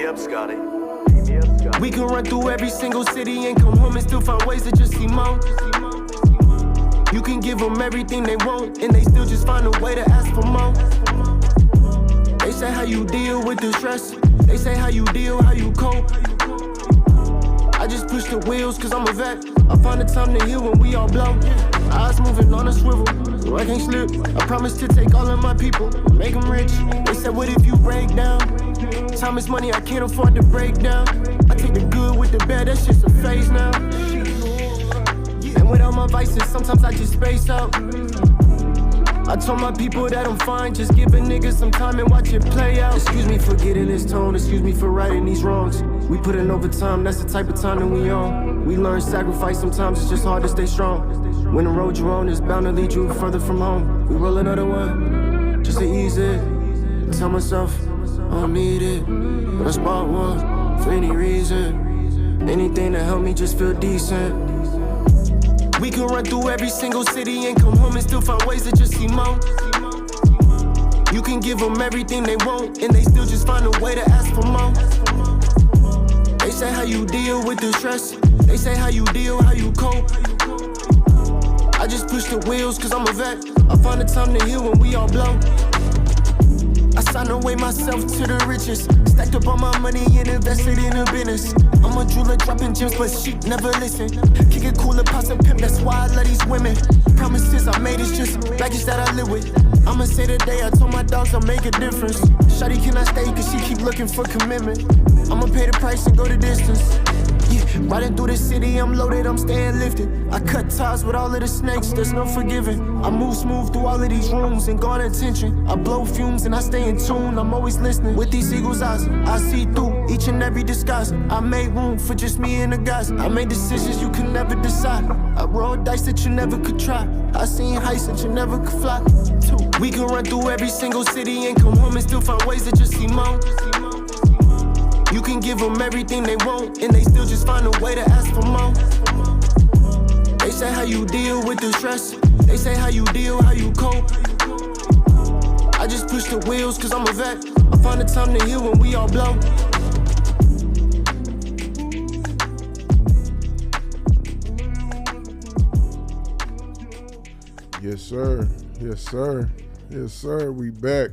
up, Scotty. We can run through every single city and come home and still find ways to just see more. You can give them everything they want and they still just find a way to ask for more. They say how you deal with the stress. They say how you deal, how you cope. I just push the wheels cause I'm a vet. I find the time to heal when we all blow. Eyes moving on a swivel, so I can't slip. I promise to take all of my people, make them rich. They said what if you break down? Time is money, I can't afford to break down. I take the good with the bad, that's just a phase now. And with all my vices, sometimes I just space out. I told my people that I'm fine, just give a nigga some time and watch it play out. Excuse me for getting this tone, excuse me for righting these wrongs. We put in overtime, that's the type of time that we on. We learn sacrifice, sometimes it's just hard to stay strong. When the road you're on is bound to lead you further from home. We roll another one, just to ease it. Tell myself, I don't need it, but I spot one for any reason. Anything to help me just feel decent. We can run through every single city and come home and still find ways to just see more. You can give them everything they want and they still just find a way to ask for more. They say how you deal with the stress. They say how you deal, how you cope. I just push the wheels cause I'm a vet. I find the time to heal when we all blow. I signed away myself to the richest. Stacked up all my money and invested in a business. I'm a jeweler dropping gems, but she never listen. Kick it cooler, pops and pimp, that's why I love these women. Promises I made, it's just baggage that I live with. I'ma say today, I told my dogs I'll make a difference. Shawty cannot stay cause she keep looking for commitment. I'ma pay the price and go the distance. Yeah, riding through the city, I'm loaded, I'm staying lifted. I cut ties with all of the snakes, there's no forgiving. I move smooth through all of these rooms and guard attention. I blow fumes and I stay in tune, I'm always listening. With these eagle's eyes, I see through each and every disguise. I made room for just me and the guys. I made decisions you can never decide. I rolled dice that you never could try. I seen heights that you never could fly to. We can run through every single city and come home and still find ways to just see more. You can give them everything they want and they still just find a way to ask for more. They say how you deal with the stress. They say how you deal, how you cope. I just push the wheels cause I'm a vet. I find the time to heal when we all blow. Yes, sir. Yes, sir. Yes, sir. We back.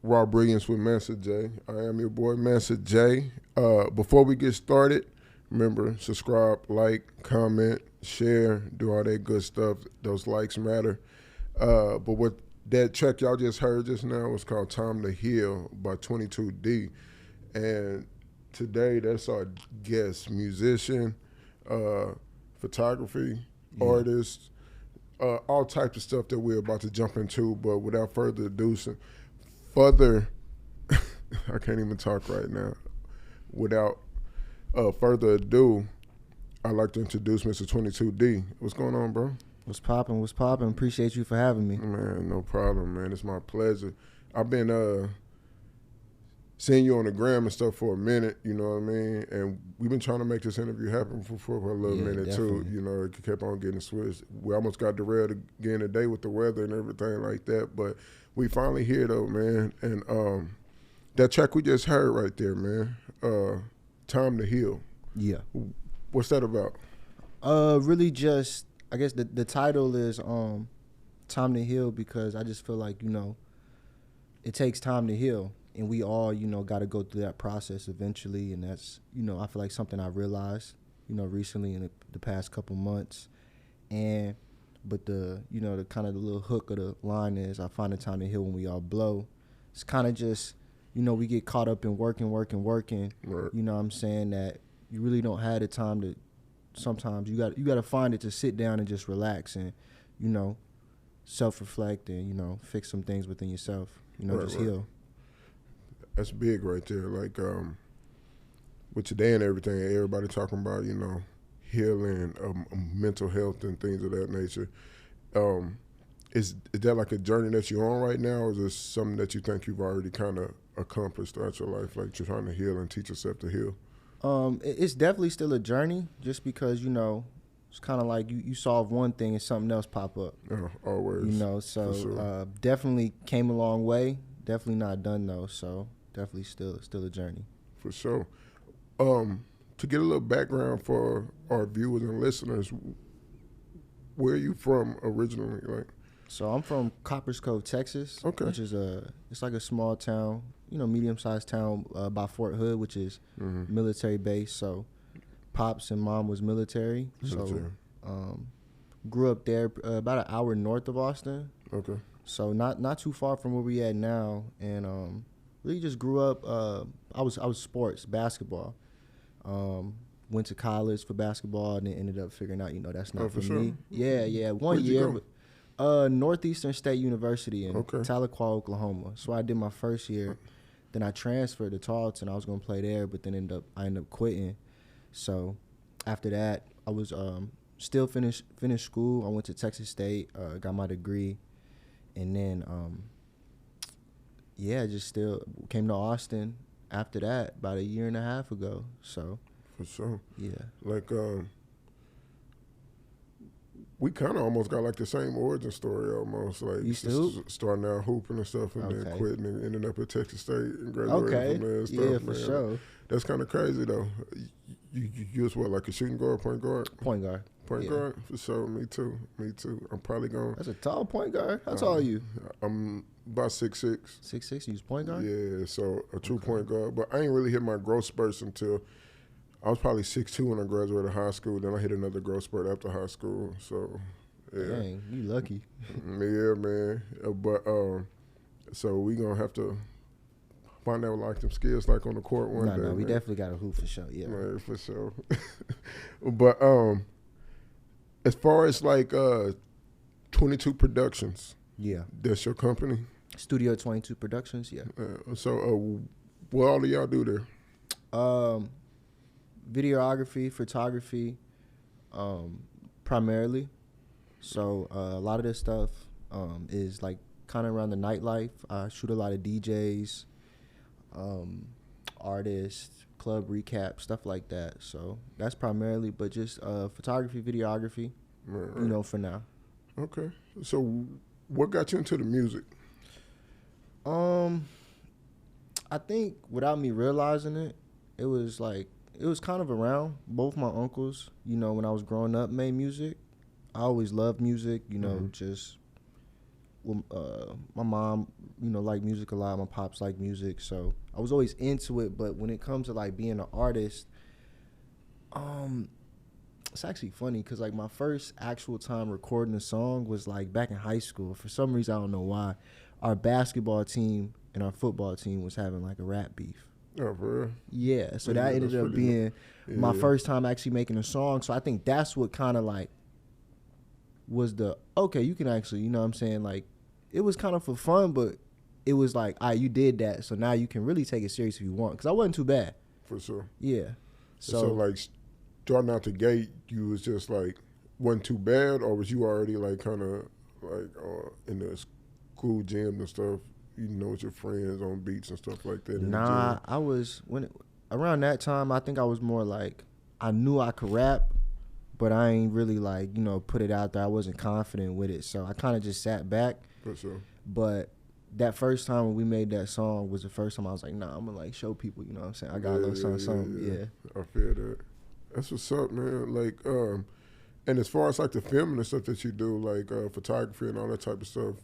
Raw Brilliance with Mansa J. I am your boy, Mansa J. Before we get started, remember, subscribe, like, comment, share, do all that good stuff. Those likes matter. But what that track y'all just heard just now was called Time to Heal by 22D. And today, that's our guest, musician, photography, artist, all types of stuff that we're about to jump into. But without further ado, I can't even talk right now. Without further ado, I'd like to introduce Mr. 22D. What's going on, bro? What's poppin'? What's poppin'? Appreciate you for having me. Man, no problem, man. It's my pleasure. I've been seeing you on the gram and stuff for a minute, you know what I mean? And we've been trying to make this interview happen for a little minute, definitely. too. You know, it kept on getting switched. We almost got derailed again today with the weather and everything like that, but we finally here, though, man. And that track we just heard right there, man, Time to Heal. Yeah. What's that about? Really just, I guess the title is Time to Heal because I just feel like, you know, it takes time to heal. And we all, you know, got to go through that process eventually. And that's, you know, I feel like something I realized, you know, recently in the past couple months. But the, you know, the kind of the little hook of the line is, I find the time to heal when we all blow. It's kind of just, you know, we get caught up in working. Right. You know what I'm saying? That you really don't have the time to, sometimes you got to find it to sit down and just relax and, you know, self-reflect and, you know, fix some things within yourself, you know, just heal. That's big right there. Like with today and everything, everybody talking about, you know, healing, mental health and things of that nature. Is that like a journey that you're on right now, or is it something that you think you've already kind of accomplished throughout your life, like you're trying to heal and teach yourself to heal? It's definitely still a journey, just because, you know, it's kind of like you solve one thing and something else pop up. Always. You know, so sure. Definitely came a long way. Definitely not done though, so definitely still a journey. For sure. To get a little background for our viewers and listeners, where are you from originally? Like, So I'm from Coppers Cove, Texas, Okay. which is it's like a small town, medium-sized town by Fort Hood, which is military base. So pops and mom was military. Military. So grew up there about an hour north of Austin. okay. So not too far from where we at now, and really just grew up. I was sports, basketball. Went to college for basketball, and then ended up figuring out, that's not for sure. me. Yeah. One Where'd you year, go? but Northeastern State University in Okay. Tahlequah, Oklahoma. So I did my first year. Then I transferred to Tarleton. I was gonna play there, but then I ended up quitting. So after that, I was still finished school. I went to Texas State, got my degree. And then, just still came to Austin after that about a year and a half ago. So, For sure. yeah. Like, we kind of almost got like the same origin story almost. Like, You still? starting out hooping and stuff and then Okay. quitting and ending up at Texas State and graduating Okay. from there and stuff, Yeah, for man. sure. That's kind of crazy, though. You was what, like a shooting guard, point guard? Point guard. Point Yeah. guard? For sure. Me too. I'm probably going. That's a tall point guard. How tall are you? I'm about 6'6". 6'6". You was point guard? Yeah, so a true point guard. But I ain't really hit my growth spurts until I was probably 6'2" when I graduated high school. Then I hit another growth spurt after high school. So, yeah. Dang, you lucky. Yeah, man. But so we gonna have to find out like some skills like on the court one day. No, we man. definitely got a hoop for sure. Yeah. Man, for sure. But as far as like 22 Productions, Yeah. that's your company. Studio 22 Productions. Yeah. So what all do y'all do there? Videography, photography, primarily. So a lot of this stuff is like kind of around the nightlife. I shoot a lot of DJs, artists, club recap, stuff like that. So that's primarily, but just photography, videography, Right. For now. Okay. So what got you into the music? I think without me realizing it, it was kind of around. Both my uncles, when I was growing up, made music. I always loved music, just my mom, liked music a lot. My pops liked music, so I was always into it. But when it comes to like being an artist, it's actually funny because like my first actual time recording a song was like back in high school. For some reason, I don't know why, our basketball team and our football team was having like a rap beef. Oh, for real? Yeah, so Yeah, that ended that's up pretty being my Yeah. first time actually making a song. So I think that's what kind of like was okay, you can actually, you know what I'm saying? Like, it was kind of for fun, but it was like, all right, you did that, so now you can really take it serious if you want. Because I wasn't too bad. For sure. Yeah. So like starting out the gate, you was just like wasn't too bad, or was you already like kind of like in the school gym and stuff? With your friends on beats and stuff like that. in the Nah, gym? I was around that time. I think I was more like I knew I could rap, but I ain't really like put it out there. I wasn't confident with it, so I kind of just sat back. For sure. But that first time when we made that song was the first time I was like, nah, I'm gonna like show people. You know what I'm saying? I got a little something. Yeah. I feel that. That's what's up, man. Like, and as far as like the filming and stuff that you do, like photography and all that type of stuff,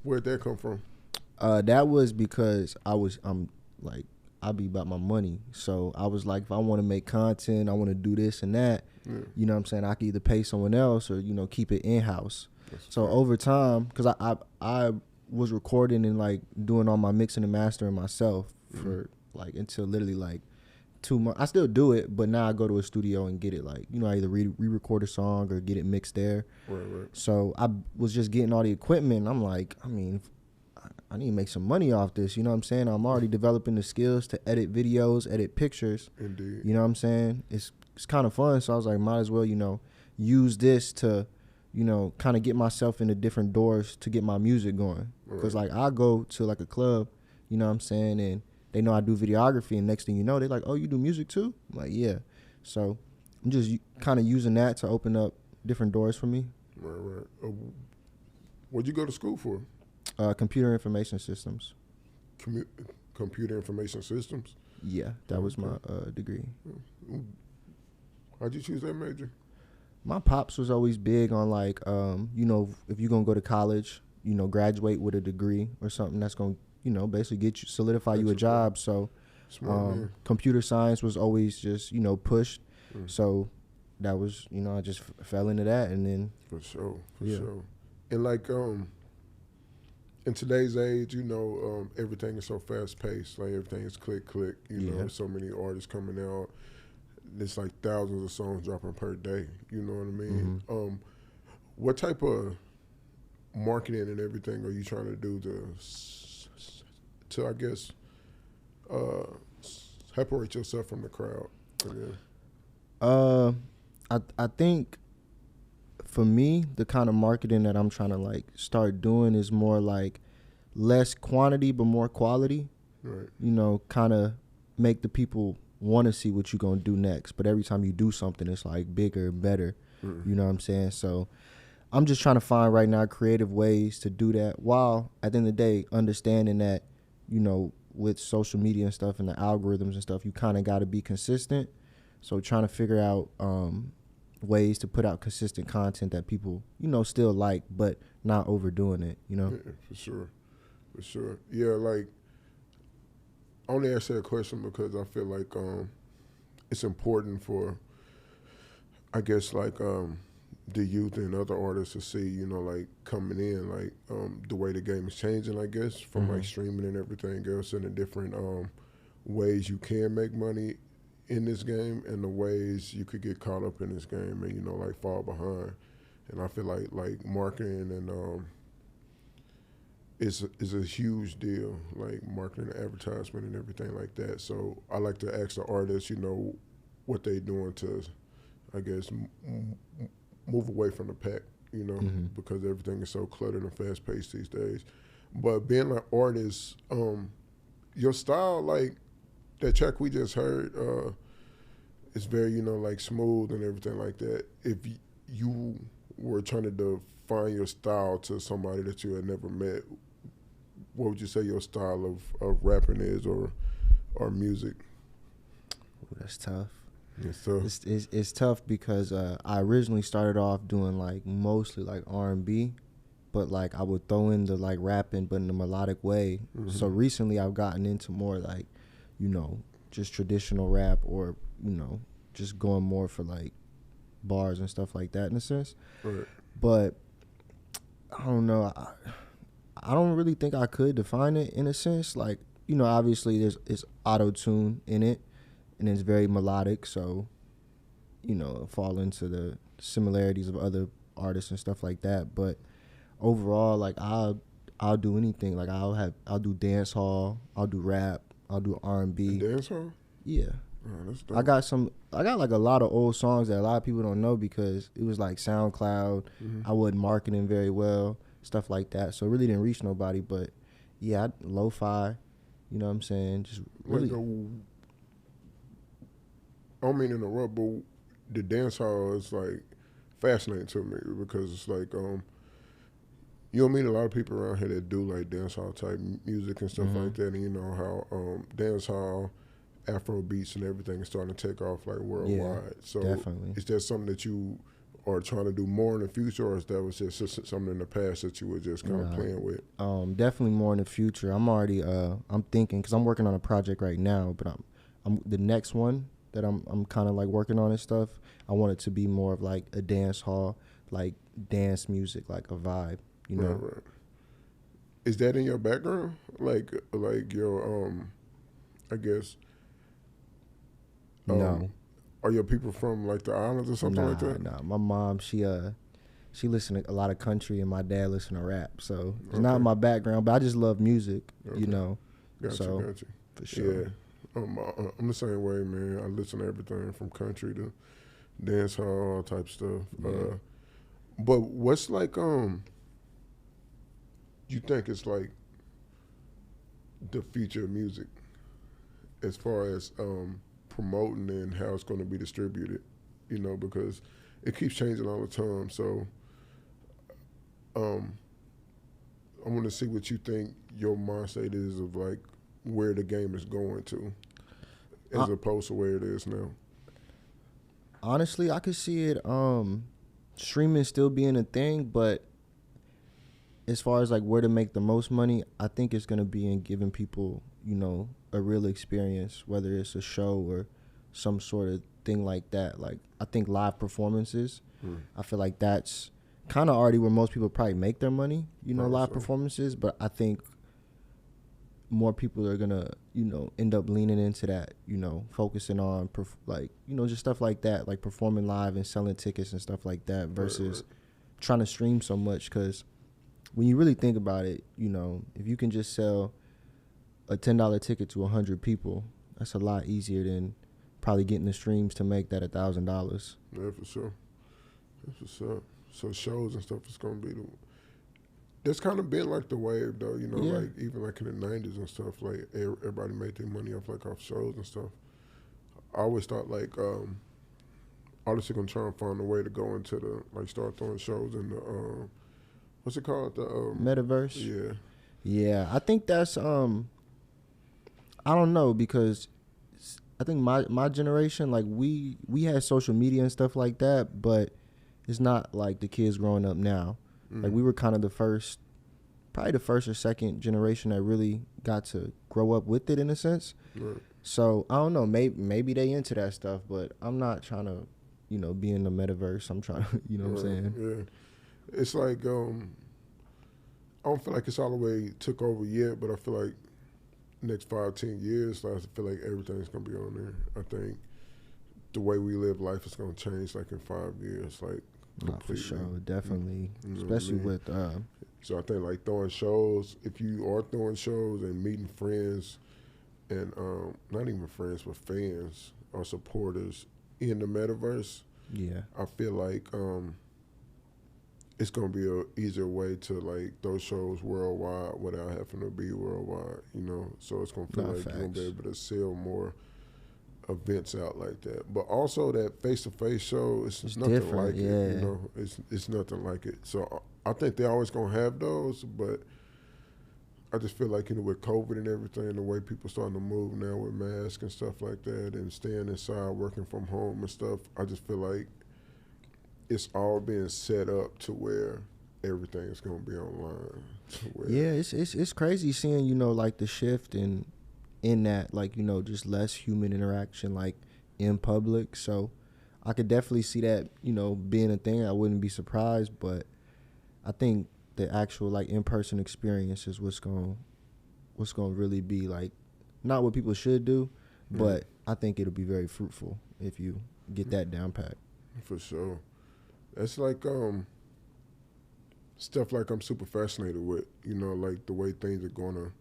where'd that come from? That was because I'm like, I be about my money. So I was like, if I want to make content, I want to do this and that, you know what I'm saying? I can either pay someone else or, keep it in-house. So over time, because I was recording and like doing all my mixing and mastering myself for like until literally like 2 months. I still do it, but now I go to a studio and get it like, I either re-record a song or get it mixed there. Right. So I was just getting all the equipment. I'm like, I need to make some money off this. You know what I'm saying? I'm already developing the skills to edit videos, edit pictures. Indeed. You know what I'm saying? It's kind of fun. So I was like, might as well, use this to, kind of get myself into different doors to get my music going. Because like I go to like a club, you know what I'm saying, and they know I do videography, and next thing you know, they're like, oh, you do music too? I'm like, yeah. So I'm just kind of using that to open up different doors for me. Right. What'd you go to school for? Computer information systems. Computer information systems. Yeah, that was my degree. How'd you choose that major? My pops was always big on like, you know, if you're gonna go to college, you know, graduate with a degree or something that's gonna, you know, basically get you solidify you a job. So, computer science was always just, you know, pushed. So that was, you know, I just fell into that, and then for sure. And like in today's age, you know, everything is so fast paced. Like everything is click. You know, so many artists coming out. It's like thousands of songs dropping per day. You know what I mean? What type of marketing and everything are you trying to do to I guess, separate yourself from the crowd? I think for me, the kind of marketing that I'm trying to like start doing is more like less quantity but more quality. Right. You know, kind of make the people want to see what you're going to do next. But every time you do something, it's like bigger and better. You know what I'm saying? So I'm just trying to find right now creative ways to do that, while at the end of the day understanding that, you know, with social media and stuff and the algorithms and stuff, you kind of got to be consistent. So trying to figure out ways to put out consistent content that people, you know, still like, but not overdoing it, you know? Yeah, for sure. Yeah, like, I only asked that question because I feel like it's important for, I guess, like, the youth and other artists to see, you know, like, coming in, like, the way the game is changing, I guess, from, like, streaming and everything else, and the different ways you can make money in this game and the ways you could get caught up in this game and, you know, like, fall behind. And I feel like marketing and is a huge deal, like marketing and advertisement and everything like that. So I like to ask the artists, you know, what they doing to, I guess, move away from the pack, you know, because everything is so cluttered and fast paced these days. But being an artist, your style, like that track we just heard, it's very, you know, like smooth and everything like that. If you were trying to define your style to somebody that you had never met, what would you say your style of rapping is, or music? Ooh, that's tough. It's tough. It's tough because I originally started off doing like mostly like R&B, but like I would throw in the like rapping but in a melodic way. So recently I've gotten into more like, you know, just traditional rap, or, you know, just going more for like bars and stuff like that in a sense. Right. But I don't know. I don't really think I could define it in a sense. Like, you know, obviously it's auto-tune in it, and it's very melodic, so, you know, fall into the similarities of other artists and stuff like that. But overall, like, I'll do anything. Like, I'll do dance hall, I'll do rap, I'll do R&B. Dance hall? Yeah. Oh, that's dope. I got like a lot of old songs that a lot of people don't know because it was like SoundCloud. I wasn't marketing very well, stuff like that. So it really didn't reach nobody. But yeah, lo-fi, you know what I'm saying? Just really. Like I don't mean to interrupt, but the dance hall is like fascinating to me because it's like you don't meet a lot of people around here that do like dance hall type music and stuff like that, and you know how dance hall, Afro beats and everything is starting to take off like worldwide. Yeah, so definitely. Is that something that you are trying to do more in the future, or is that was just something in the past that you were just kind of playing with? Definitely more in the future. I'm already I'm thinking, because I'm working on a project right now, but I'm the next one that I'm kind of like working on and stuff. I want it to be more of like a dance hall, like dance music, like a vibe, you know. Right. Is that in your background? Like your I guess. No. Are your people from like the islands or something like that? Nah. My mom, she listen to a lot of country, and my dad listen to rap. So it's not in my background, but I just love music, you know. Gotcha. For sure. Yeah. I'm the same way, man. I listen to everything from country to dance hall, all type stuff. Yeah. But what's like you think it's like the future of music as far as promoting and how it's going to be distributed, you know, because it keeps changing all the time. So I want to see what you think your mindset is of like where the game is going to. as opposed to where it is now? Honestly, I could see it streaming still being a thing, but as far as like where to make the most money, I think it's gonna be in giving people, a real experience, whether it's a show or some sort of thing like that. Like I think live performances, I feel like that's kind of already where most people probably make their money, live performances. But I think more people are gonna, end up leaning into that, focusing on just stuff like that, like performing live and selling tickets and stuff like that versus trying to stream so much. Because when you really think about it, if you can just sell a $10 ticket to 100 people, that's a lot easier than probably getting the streams to make that $1,000. Yeah, for sure. That's what's up. So shows and stuff is gonna be that's kind of been like the wave though, like even like in the 90s and stuff, like everybody made their money off shows and stuff. I always thought like artists are gonna try and find a way to go into the start throwing shows in the what's it called, the metaverse. Yeah, I think that's I don't know, because I think my generation, like we had social media and stuff like that, but it's not like the kids growing up now. Like we were kind of probably the first or second generation that really got to grow up with it in a sense. Right. So I don't know, maybe they into that stuff, but I'm not trying to, be in the metaverse. I'm trying to, what I'm saying? Yeah. It's like I don't feel like it's all the way took over yet, but I feel like next 5-10 years, I feel like everything's gonna be on there. I think the way we live life is gonna change like in 5 years, like completely. For sure, definitely, especially with. So I think like throwing shows, if you are throwing shows and meeting friends, and not even friends but fans or supporters in the metaverse, I feel like it's gonna be a easier way to like those shows worldwide without having to be worldwide, So it's gonna feel like you're gonna be able to sell more events out like that. But also that face-to-face show, it's nothing like it. It's nothing like it. So I think they're always gonna have those, but I just feel like with COVID and everything, the way people starting to move now with masks and stuff like that, and staying inside, working from home and stuff, I just feel like it's all being set up to where everything is going to be online. It's crazy seeing, like the shift in that, like, just less human interaction, like in public. So I could definitely see that, being a thing. I wouldn't be surprised, but I think the actual like in-person experience is what's going to really be like, not what people should do, but I think it'll be very fruitful if you get that down pat. For sure. It's like stuff like I'm super fascinated with, like the way things are gonna,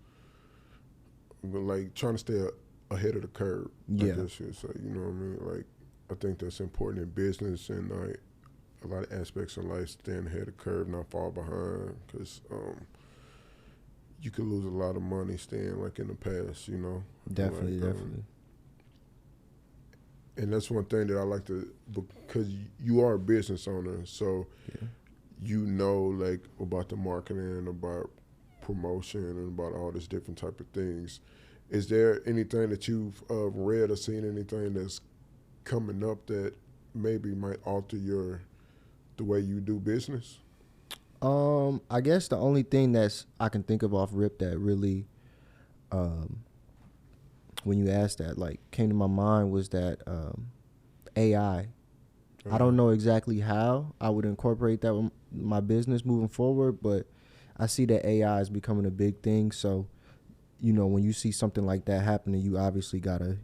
like trying to stay ahead of the curve. Yeah. I guess you say, you know what I mean? Like I think that's important in business and like a lot of aspects of life, staying ahead of the curve, not fall behind, because you could lose a lot of money staying like in the past, Definitely. And that's one thing that I like to, because you are a business owner, so like about the marketing, about promotion, and about all these different type of things. Is there anything that you've read or seen, anything that's coming up that maybe might alter the way you do business? I guess the only thing I can think of off rip that really, when you asked that, like came to my mind was that AI. I don't know exactly how I would incorporate that with my business moving forward, but I see that AI is becoming a big thing. So, when you see something like that happening, you obviously gotta,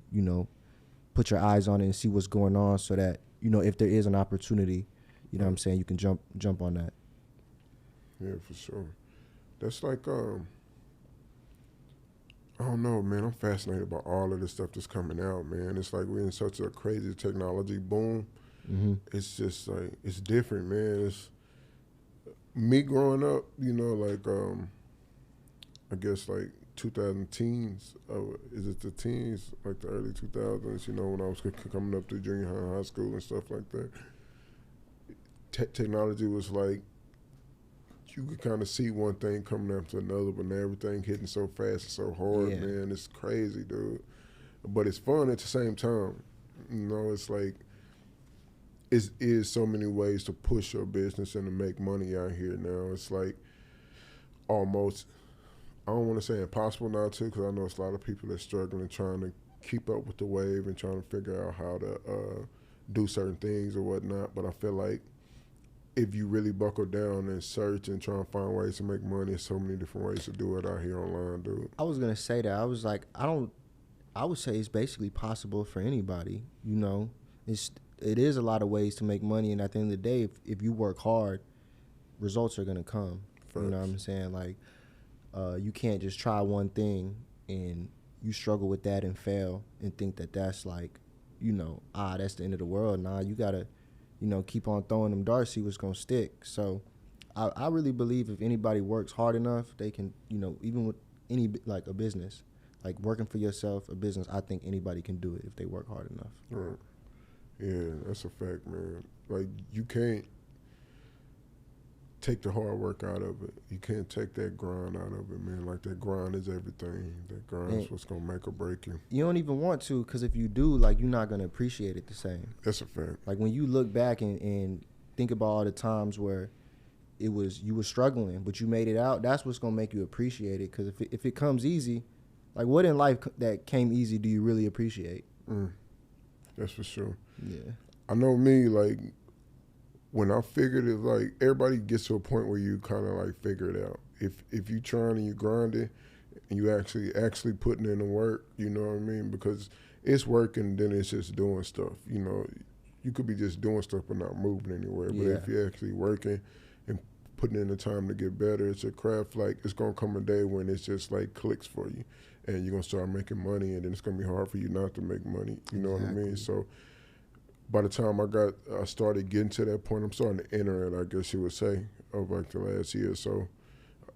put your eyes on it and see what's going on, so that if there is an opportunity, what I'm saying, you can jump on that. Yeah, for sure. That's like I don't know, man. I'm fascinated by all of this stuff that's coming out, man. It's like we're in such a crazy technology boom. Mm-hmm. It's just like, it's different, man. It's me growing up, like I guess like 2000 teens. Is it the teens? Like the early 2000s, when I was coming up to junior high school and stuff like that. Technology was like, you could kind of see one thing coming after another, but now everything hitting so fast and so hard, man. It's crazy, dude. but it's fun at the same time. You know, it's like it is so many ways to push your business and to make money out here now. It's like almost, I don't want to say impossible now too, because I know it's a lot of people that's struggling trying to keep up with the wave and trying to figure out how to do certain things or whatnot. But I feel like if you really buckle down and search and try and find ways to make money, there's so many different ways to do it out here online, dude. I was gonna say that. I was like, I would say it's basically possible for anybody. You know, it is a lot of ways to make money, and at the end of the day, if you work hard, results are gonna come. Facts. You know what I'm saying? Like, you can't just try one thing and you struggle with that and fail and think that that's like, you know, that's the end of the world. Nah, you gotta, you know, keep on throwing them darts, see what's gonna stick. So, I really believe if anybody works hard enough, they can, you know, even with any like a business, like working for yourself, a business, I think anybody can do it if they work hard enough. Right. Yeah, that's a fact, man. Like, you can't take the hard work out of it. You can't take that grind out of it, man. Like, that grind is everything. That grind is what's going to make or break you. You don't even want to, because if you do, like, you're not going to appreciate it the same. That's a fact. Like, when you look back and think about all the times where you were struggling, but you made it out, that's what's going to make you appreciate it. Because if it comes easy, like, what in life that came easy do you really appreciate? That's for sure. Yeah. I know me, like, when I figured it, like, everybody gets to a point where you kind of, like, figure it out. If you trying and you grinding and you actually putting in the work, you know what I mean? Because it's working, then it's just doing stuff. You know, you could be just doing stuff but not moving anywhere. But if you're actually working and putting in the time to get better, it's a craft. Like, it's going to come a day when it's just, like, clicks for you. And you're going to start making money, and then it's going to be hard for you not to make money. You know what I mean? So by the time I started getting to that point, I'm starting to enter it, I guess you would say, of like the last year or so.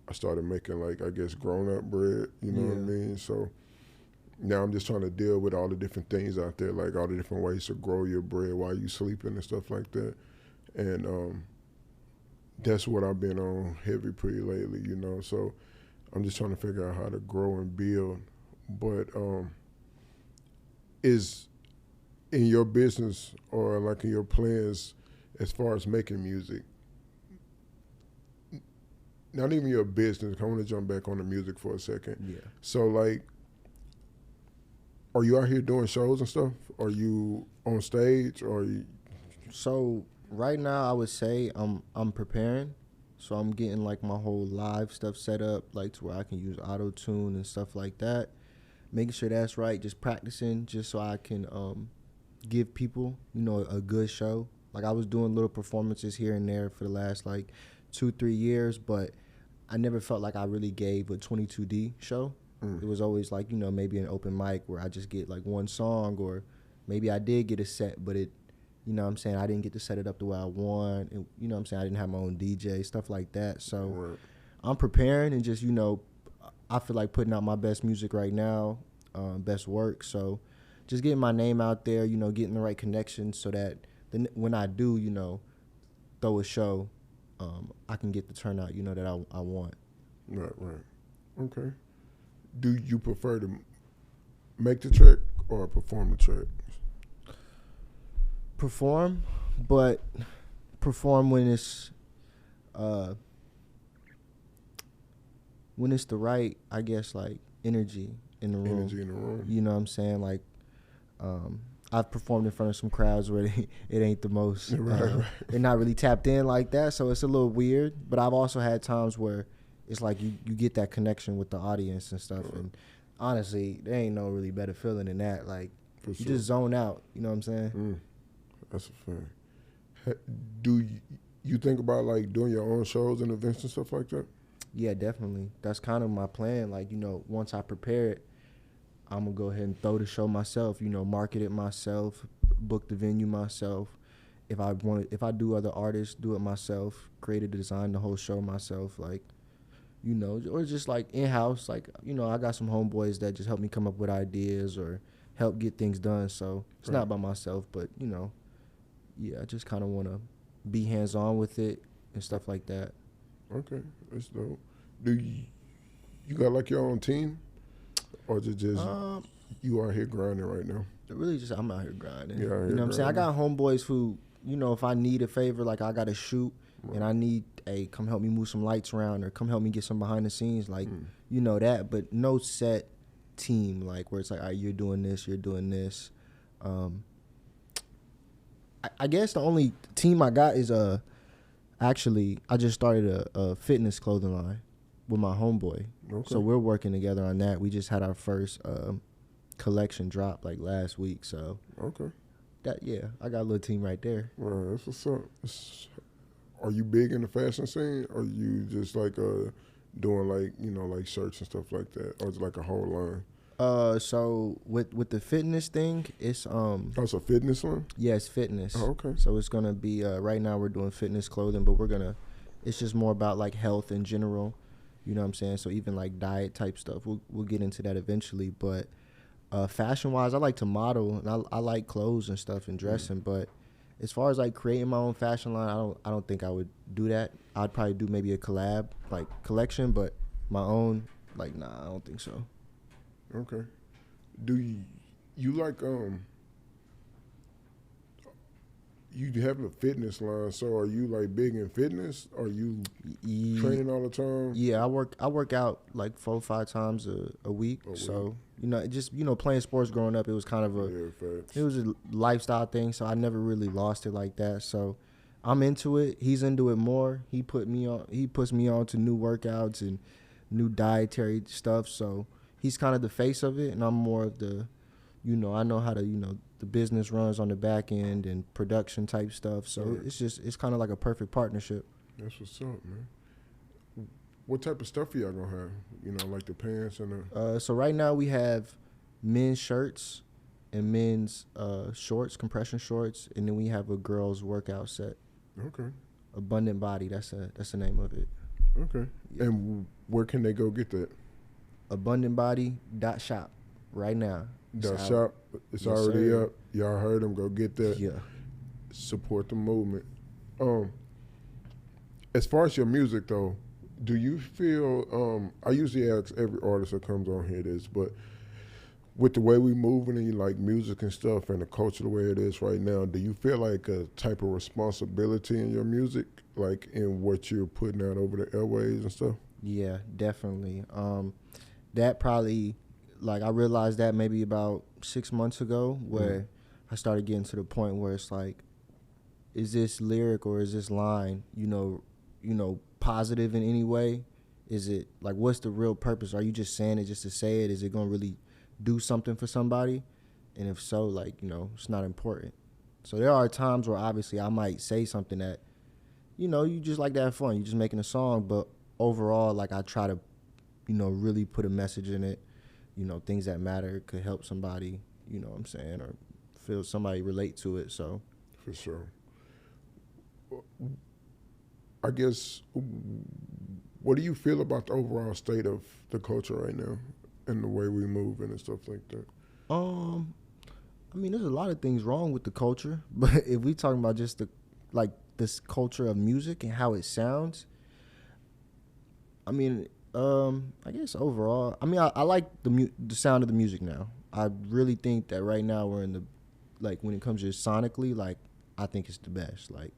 I started making, like, I guess, grown-up bread, you know what I mean? So now I'm just trying to deal with all the different things out there, like all the different ways to grow your bread while you sleeping and stuff like that. And that's what I've been on heavy pretty lately, you know? So I'm just trying to figure out how to grow and build. But is in your business or like in your plans as far as making music, not even your business, I want to jump back on the music for a second. Yeah. So, like, are you out here doing shows and stuff? Are you on stage or So right now I would say I'm preparing. So I'm getting like my whole live stuff set up, like to where I can use auto-tune and stuff like that. Making sure that's right, just practicing just so I can give people, you know, a good show. Like, I was doing little performances here and there for the last like 2-3 years, but I never felt like I really gave a 22D show. It was always like, you know, maybe an open mic where I just get like one song, or maybe I did get a set, but it, you know what I'm saying, I didn't get to set it up the way I want. And, you know what I'm saying, I didn't have my own DJ, stuff like that. So I'm preparing and just, you know, I feel like putting out my best music right now, best work. So just getting my name out there, you know, getting the right connections so that when I do, you know, throw a show, I can get the turnout, you know, that I want. Right. Okay. Do you prefer to make the track or perform the track? Perform, but perform when it's the right, I guess, like energy in the room. You know what I'm saying? Like, I've performed in front of some crowds where it ain't the most. Right. They're not really tapped in like that, so it's a little weird. But I've also had times where it's like you get that connection with the audience and stuff. Right. And honestly, there ain't no really better feeling than that. Like, you just zone out. You know what I'm saying? That's a fact. Do you think about like doing your own shows and events and stuff like that? Yeah, definitely. That's kind of my plan. Like, you know, once I prepare it, I'm gonna go ahead and throw the show myself. You know, market it myself, book the venue myself. If I do other artists, do it myself. Create a design, the whole show myself. Like, you know, or just like in house. Like, you know, I got some homeboys that just help me come up with ideas or help get things done. So it's not by myself, but you know. Yeah, I just kind of want to be hands-on with it and stuff like that. Okay, that's dope. Do you got like your own team, or is it just? you are here grinding right now. Really, just I'm out here grinding. Yeah, You know what I'm saying? I got homeboys who, you know, if I need a favor, like I got to shoot and I need, come help me move some lights around or come help me get some behind the scenes, like, you know that, but no set team, like where it's like, all right, you're doing this, you're doing this. I guess the only team I got is actually I just started a fitness clothing line with my homeboy. Okay. So we're working together on that. We just had our first collection drop like last week. So okay, I got a little team right there. Well, that's what's up. Are you big in the fashion scene, or you just like doing like, you know, like shirts and stuff like that, or is it like a whole line? So with the fitness thing, it's Oh, it's a fitness line? Yeah, it's fitness. Oh, okay. So it's gonna be right now we're doing fitness clothing, but it's just more about like health in general. You know what I'm saying? So even like diet type stuff, we'll get into that eventually. But fashion wise, I like to model and I like clothes and stuff and dressing. But as far as like creating my own fashion line, I don't think I would do that. I'd probably do maybe a collab like collection, but my own, like, nah, I don't think so. Okay. Do you like you have a fitness line, so are you like big in fitness? Are you training all the time? Yeah, I work out like 4 or 5 times a week. So, you know, just, you know, playing sports growing up, it was kind of it was a lifestyle thing, so I never really lost it like that. So I'm into it. He's into it more. He puts me on to new workouts and new dietary stuff. So he's kind of the face of it, and I'm more of the, you know, I know how to, you know, the business runs on the back end and production type stuff. So it's kind of like a perfect partnership. That's what's up, man. What type of stuff are y'all gonna have? You know, like the pants and the. So right now we have men's shirts and men's shorts, compression shorts, and then we have a girls workout set. Okay. Abundant Body. That's the name of it. Okay. Yeah. And where can they go get that? Abundantbody.shop right now. Shop. It's yes, already sir. up. Y'all heard them. Go get that. Yeah. Support the movement. As far as your music though, do you feel? I usually ask every artist that comes on here this, but with the way we moving and like music and stuff and the culture the way it is right now, do you feel like a type of responsibility in your music, like in what you're putting out over the airwaves and stuff? Yeah, definitely. That probably, like, I realized that maybe about 6 months ago, where I started getting to the point where it's like, is this lyric or is this line, you know, positive in any way? Is it like, what's the real purpose? Are you just saying it just to say it? Is it gonna really do something for somebody? And if so, like, you know, it's not important. So there are times where obviously I might say something that, you know, you just like to have fun. You're just making a song, but overall, like, I try to, you know, really put a message in it. You know, things that matter could help somebody, you know what I'm saying, or feel somebody relate to it. So for sure. I guess, what do you feel about the overall state of the culture right now and the way we move and stuff like that? I mean, there's a lot of things wrong with the culture, but if we talking about just this culture of music and how it sounds, I mean, I guess overall, I mean, I like the sound of the music now. I really think that right now we're in the, like, when it comes to sonically, like, I think it's the best. Like,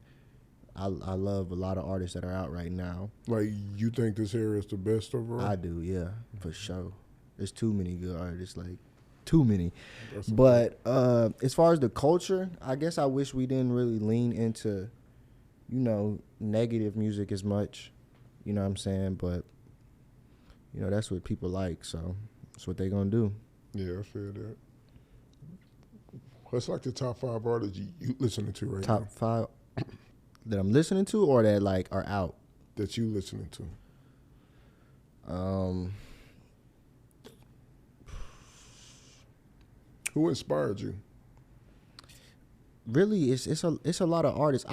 I love a lot of artists that are out right now. Like, you think this era is the best overall? I do, yeah, for sure. There's too many good artists, like, too many. But as far as the culture, I guess I wish we didn't really lean into, you know, negative music as much. You know what I'm saying? But, you know, that's what people like, so that's what they gonna do. Yeah, I feel that. What's like the top 5 artists you listening to right now? Top 5 that I'm listening to, or that like are out? That you listening to. Who inspired you? Really, it's a lot of artists.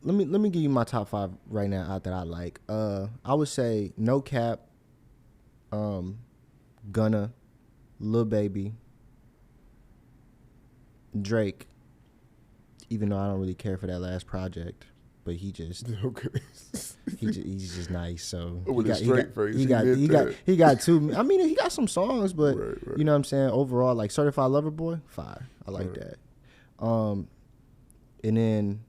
Let me give you my top 5 right now out that I like. I would say No Cap, Gunna, Lil Baby, Drake, even though I don't really care for that last project. but he just Okay. he's just nice. So With a straight face. he got two. I mean, he got some songs, but Right. you know what I'm saying. Overall, like Certified Lover Boy, fire. I like that. And then,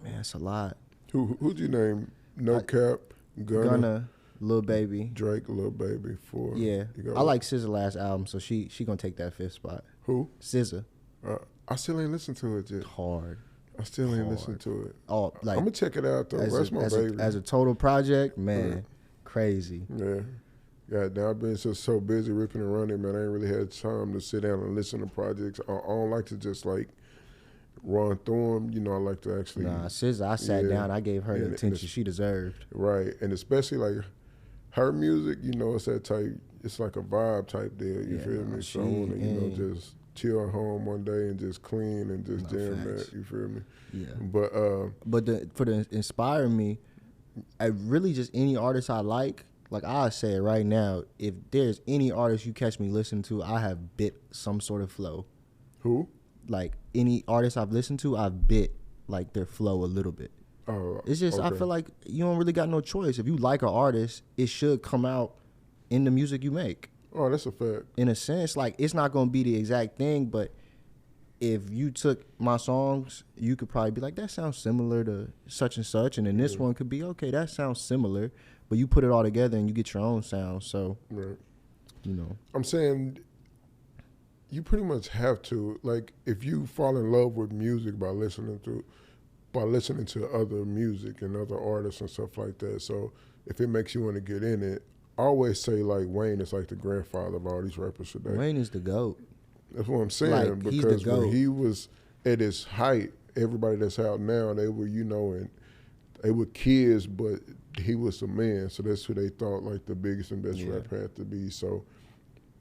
man, it's a lot. Who'd you name? No Cap, Gunna, Lil Baby, Drake, Lil Baby. 4. Yeah, I like SZA last album, so she gonna take that 5th spot. Who? SZA. I still ain't listened to it yet. Hard. I still ain't listened to it. Oh, like I'm gonna check it out though. That's my baby. As a total project, man, crazy. Yeah. God damn, I've been so busy ripping and running, man. I ain't really had time to sit down and listen to projects. I don't like to just like run through them. You know, I like to actually. Nah, SZA, I sat down. I gave her the attention she deserved. Right, and especially like her music. You know, it's that type. It's like a vibe type deal. You feel me? So I want to, just chill at home one day and just clean and just jam that. You feel me? Yeah. But for the inspire me, I really just any artist I like I say it right now, if there's any artist you catch me listening to, I have bit some sort of flow. Who? Like any artist I've listened to, I've bit like their flow a little bit. Oh, it's just I feel like you don't really got no choice. If you like an artist, it should come out in the music you make. Oh, that's a fact. In a sense, like it's not gonna be the exact thing, but if you took my songs, you could probably be like, that sounds similar to such and such, and then this one could be, okay, that sounds similar, but you put it all together and you get your own sound. So, you know. I'm saying you pretty much have to, like, if you fall in love with music by listening to other music and other artists and stuff like that. So if it makes you want to get in it, I always say like Wayne is like the grandfather of all these rappers today. Wayne is the GOAT. That's what I'm saying, like, because when he was at his height, everybody that's out now, they were, and they were kids, but he was a man, so that's who they thought like the biggest and best rap had to be. So,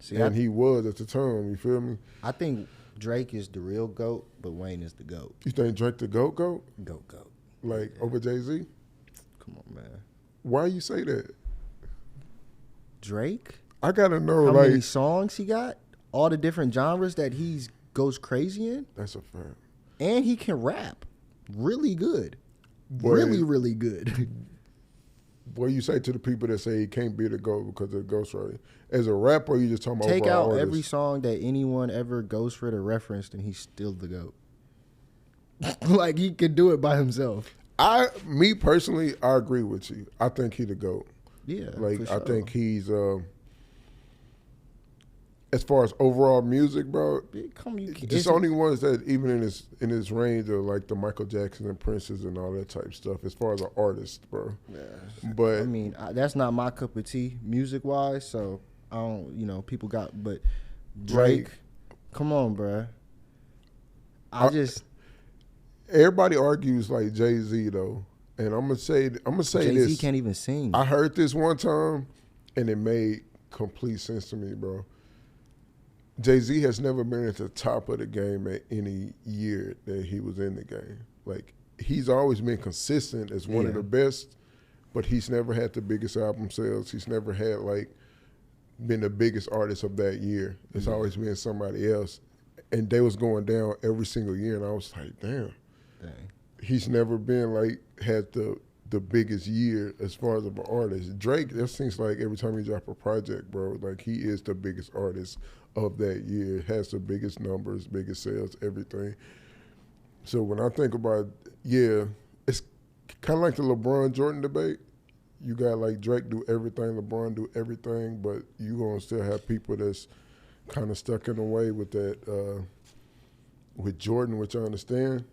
he was at the time. You feel me? I think Drake is the real GOAT, but Wayne is the GOAT. You think Drake the GOAT? GOAT. Like over Jay-Z? Come on, man. Why you say that? Drake? I gotta know how many songs he got, all the different genres that he goes crazy in. That's a fact. And he can rap really good. Boy, really good. What you say to the people that say he can't be the GOAT because of the ghostwriting? As a rapper, you just talking about take out artists? Every song that anyone ever ghostwrote or referenced, and he's still the GOAT. Like, he could do it by himself. Me personally, I agree with you. I think he the GOAT. Yeah, like for sure. I think he's as far as overall music, bro. Just only ones that even in his range of like the Michael Jackson and Princes and all that type stuff. As far as an artist, bro. Yeah. But I mean, that's not my cup of tea music wise. So I don't, people got. But Drake, come on, bro. Everybody argues like Jay-Z though. And I'm gonna say Jay-Z this. Jay-Z can't even sing. I heard this one time, and it made complete sense to me, bro. Jay-Z has never been at the top of the game at any year that he was in the game. Like, he's always been consistent as one of the best, but he's never had the biggest album sales. He's never had, like, been the biggest artist of that year. It's always been somebody else. And they was going down every single year, and I was like, damn. He's never been like had the biggest year as far as an artist. Drake, that seems like every time he drop a project, bro, like he is the biggest artist of that year. Has the biggest numbers, biggest sales, everything. So when I think about it's kind of like the LeBron Jordan debate. You got like Drake do everything, LeBron do everything, but you gonna still have people that's kind of stuck in the way with that with Jordan, which I understand.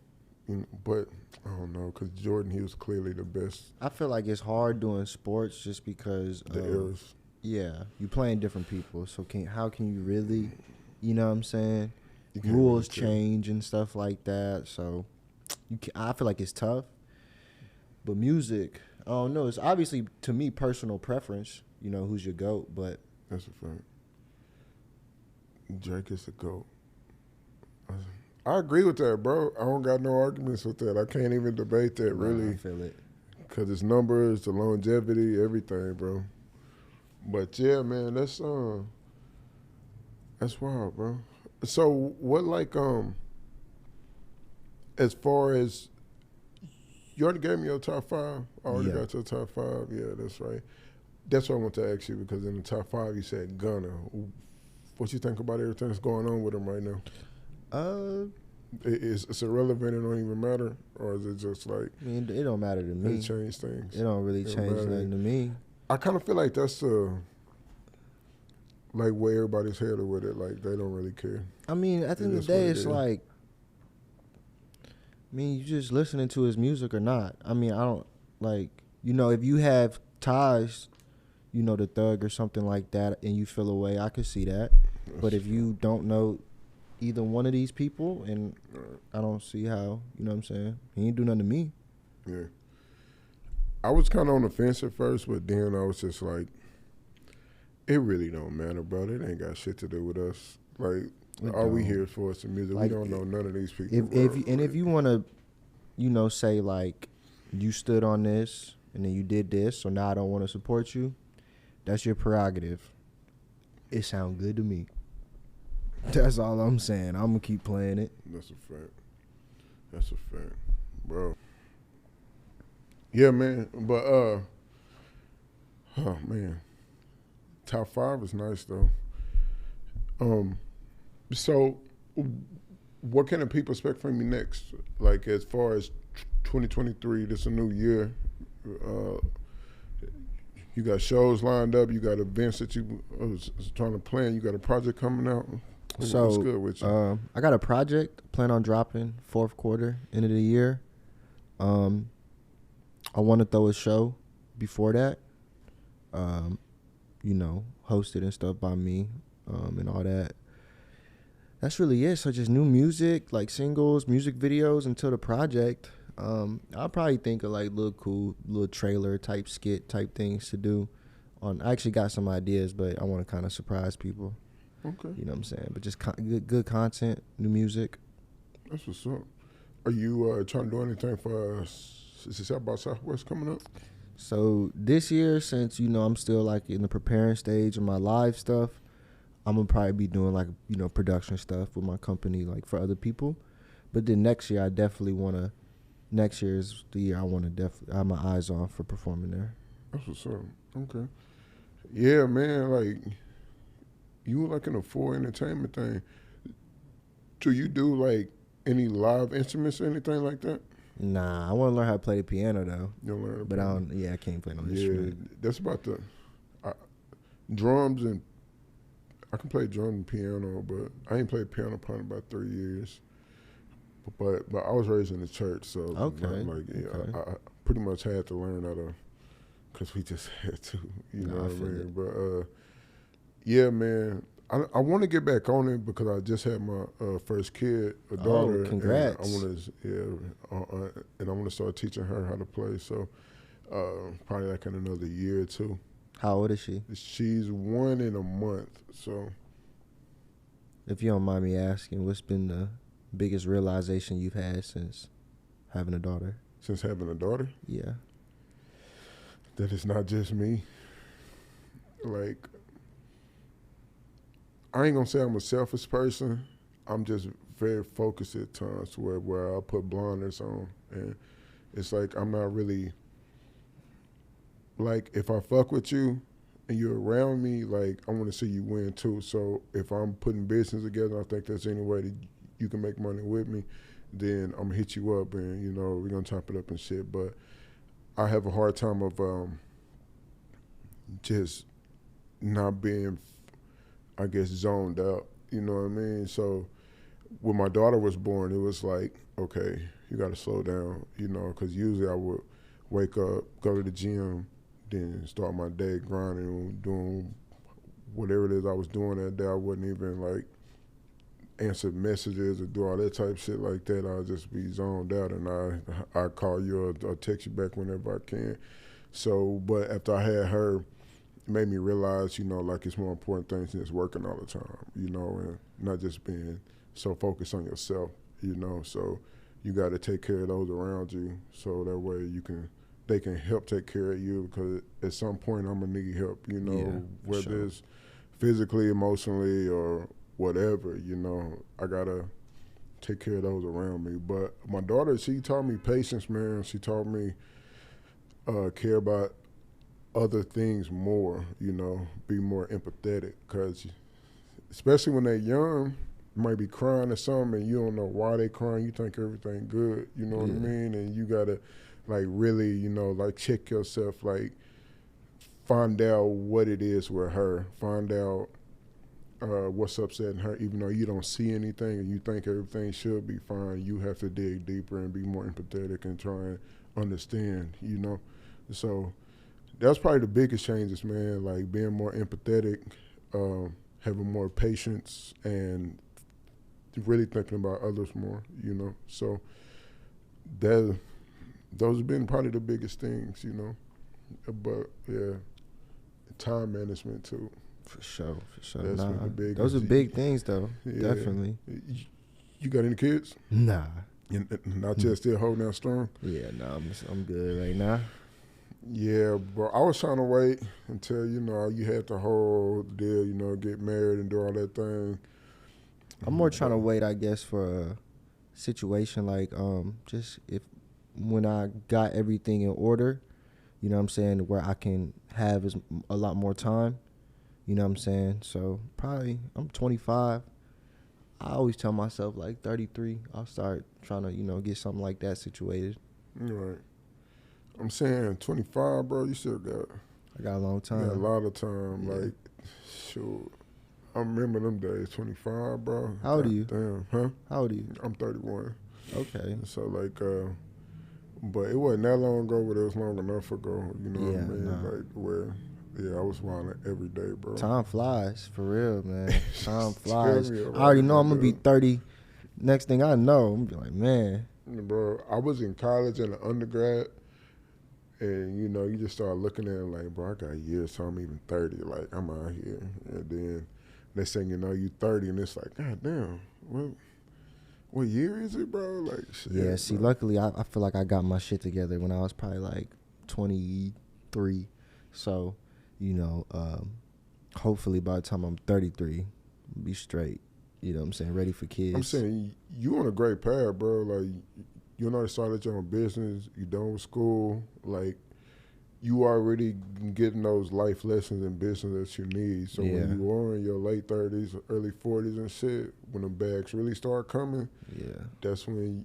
But I don't know, because Jordan, he was clearly the best. I feel like it's hard doing sports just because the eras. Yeah, you playing different people, so how can you really, you know what I'm saying? Rules change and stuff like that, so I feel like it's tough. But music, I don't know. It's obviously, to me, personal preference. Who's your GOAT, but that's a fact. Drake is the GOAT. I agree with that, bro. I don't got no arguments with that. I can't even debate that, really. I feel it. Because it's numbers, the longevity, everything, bro. But, yeah, man, that's wild, bro. So, what, like, as far as you already gave me your top 5. I already Yeah. got your top 5. Yeah, that's right. That's what I want to ask you because in the top 5 you said Gunna. What you think about everything that's going on with him right now? It's irrelevant. It don't even matter, or is it just like? I mean, it don't matter to me. It change things. It don't really change nothing to me. I kind of feel like that's like where everybody's headed with it. Like they don't really care. I mean, at the end of the day, it's like, I mean, you just listening to his music or not. I mean, I don't like, if you have ties, to Thug or something like that, and you feel away, I could see that. But if you don't know either one of these people, and I don't see how, you know what I'm saying? He ain't do nothing to me. Yeah. I was kind of on the fence at first, but then I was just like, it really don't matter, bro. It ain't got shit to do with us. Like, all we hear for is some music. Like, we don't know none of these people. If you want to, say, like, you stood on this, and then you did this, so now I don't want to support you, that's your prerogative. It sound good to me. That's all I'm saying. I'm going to keep playing it. That's a fact. Bro. Yeah, man. But, oh, man. Top 5 is nice, though. So, what can the people expect from you next? Like, as far as 2023, this is a new year. You got shows lined up. You got events that you was trying to plan. You got a project coming out. What's good with you? I got a project. Plan on dropping fourth quarter, end of the year. I want to throw a show before that. Hosted and stuff by me, and all that. That's really it. So just new music, like singles, music videos until the project. I'll probably think of like little trailer type skit type things to do. I actually got some ideas, but I want to kind of surprise people. Okay. You know what I'm saying? But just good content, new music. That's what's up. Are you trying to do anything for is it South by Southwest coming up? So this year, since I'm still like in the preparing stage of my live stuff, I'm gonna probably be doing like production stuff with my company, like for other people. But then next year, I definitely want to. Next year is the year I want to definitely have my eyes on for performing there. That's what's up. Okay. Yeah, man. Like you like in a full entertainment thing. Do you do like any live instruments or anything like that? Nah, I want to learn how to play the piano though. You learn, but I can't play no instrument. Yeah, that's about the drums, and I can play drum and piano, but I ain't played piano probably about 3 years. But I was raised in the church, so I pretty much had to learn how to, because we just had to, you know what I mean? But yeah, man. I want to get back on it because I just had my first kid, a daughter. Oh, congrats! And I want to start teaching her how to play. So probably like in another year or two. How old is she? She's 1 in a month. So, if you don't mind me asking, what's been the biggest realization you've had since having a daughter? Since having a daughter? Yeah. That it's not just me. Like, I ain't gonna say I'm a selfish person. I'm just very focused at times where I put blinders on, and it's like I'm not really like, if I fuck with you and you're around me, like I want to see you win too. So if I'm putting business together, I think there's any way that you can make money with me, then I'm gonna hit you up and we're gonna chop it up and shit. But I have a hard time of just not being, I guess, zoned out, you know what I mean? So when my daughter was born, it was like, okay, you got to slow down, because usually I would wake up, go to the gym, then start my day grinding, doing whatever it is I was doing that day. I wouldn't even like answer messages or do all that type of shit like that. I'll just be zoned out, and I call you or text you back whenever I can. So, but after I had her, it made me realize, like it's more important things than just working all the time, and not just being so focused on yourself, So you got to take care of those around you, so that way they can help take care of you, because at some point I'm gonna need help, whether it's physically, emotionally, or whatever, I gotta take care of those around me. But my daughter, she taught me patience, man. She taught me care about other things more, you know, be more empathetic. Because especially when they're young, you might be crying or something and you don't know why they crying. You think everything good, you know what I mean? And you got to, like, really, you know, like, check yourself, like, find out what it is with her. Find out what's upsetting her, even though you don't see anything and you think everything should be fine. You have to dig deeper and be more empathetic and try and understand, you know? So that's probably the biggest changes, man, like being more empathetic, having more patience, and really thinking about others more, you know? So those have been probably the biggest things, you know? But, yeah, time management, too. For sure. That's one of the biggest. Those are big things, though. Yeah. Definitely. You got any kids? Nah. Not just still holding out strong? Yeah, no, I'm good right now. Yeah, bro. I was trying to wait until, you know, you had the whole deal, you know, get married and do all that thing. I'm more trying to wait, I guess, for a situation like just if when I got everything in order, you know what I'm saying, where I can have a lot more time. You know what I'm saying? So probably I'm 25. I always tell myself like 33, I'll start trying to, you know, get something like that situated. Right. I'm saying 25, bro, you still got. I got a long time. You got a lot of time. Yeah. Like, sure. I remember them days, 25, bro. How old are you? Damn, huh? How old are you? I'm 31. Okay. So, like, but it wasn't that long ago, but it was long enough ago, you know what I mean? Nah. Like, where, yeah, I was wilding every day, bro. Time flies, for real, man. Time flies. Me, I already know I'm going to be dude. 30. Next thing I know, I'm going to be like, man. Bro, I was in college and an undergrad, and, you know, you just start looking at it like, bro, I got years till I'm even 30. Like, I'm out here. And then next thing you know, you 30, and it's like, God damn, what year is it, bro? Like, shit, Yeah, see, bro. luckily, I feel like I got my shit together when I was probably like 23. So, you know, hopefully by the time I'm 33, I'll be straight. You know what I'm saying? Ready for kids. I'm saying you on a great path, bro. Like, you already started your own business. You done with school. Like, you already getting those life lessons in business that you need. So when you are in your late 30s, early 40s and shit, when the bags really start coming, that's when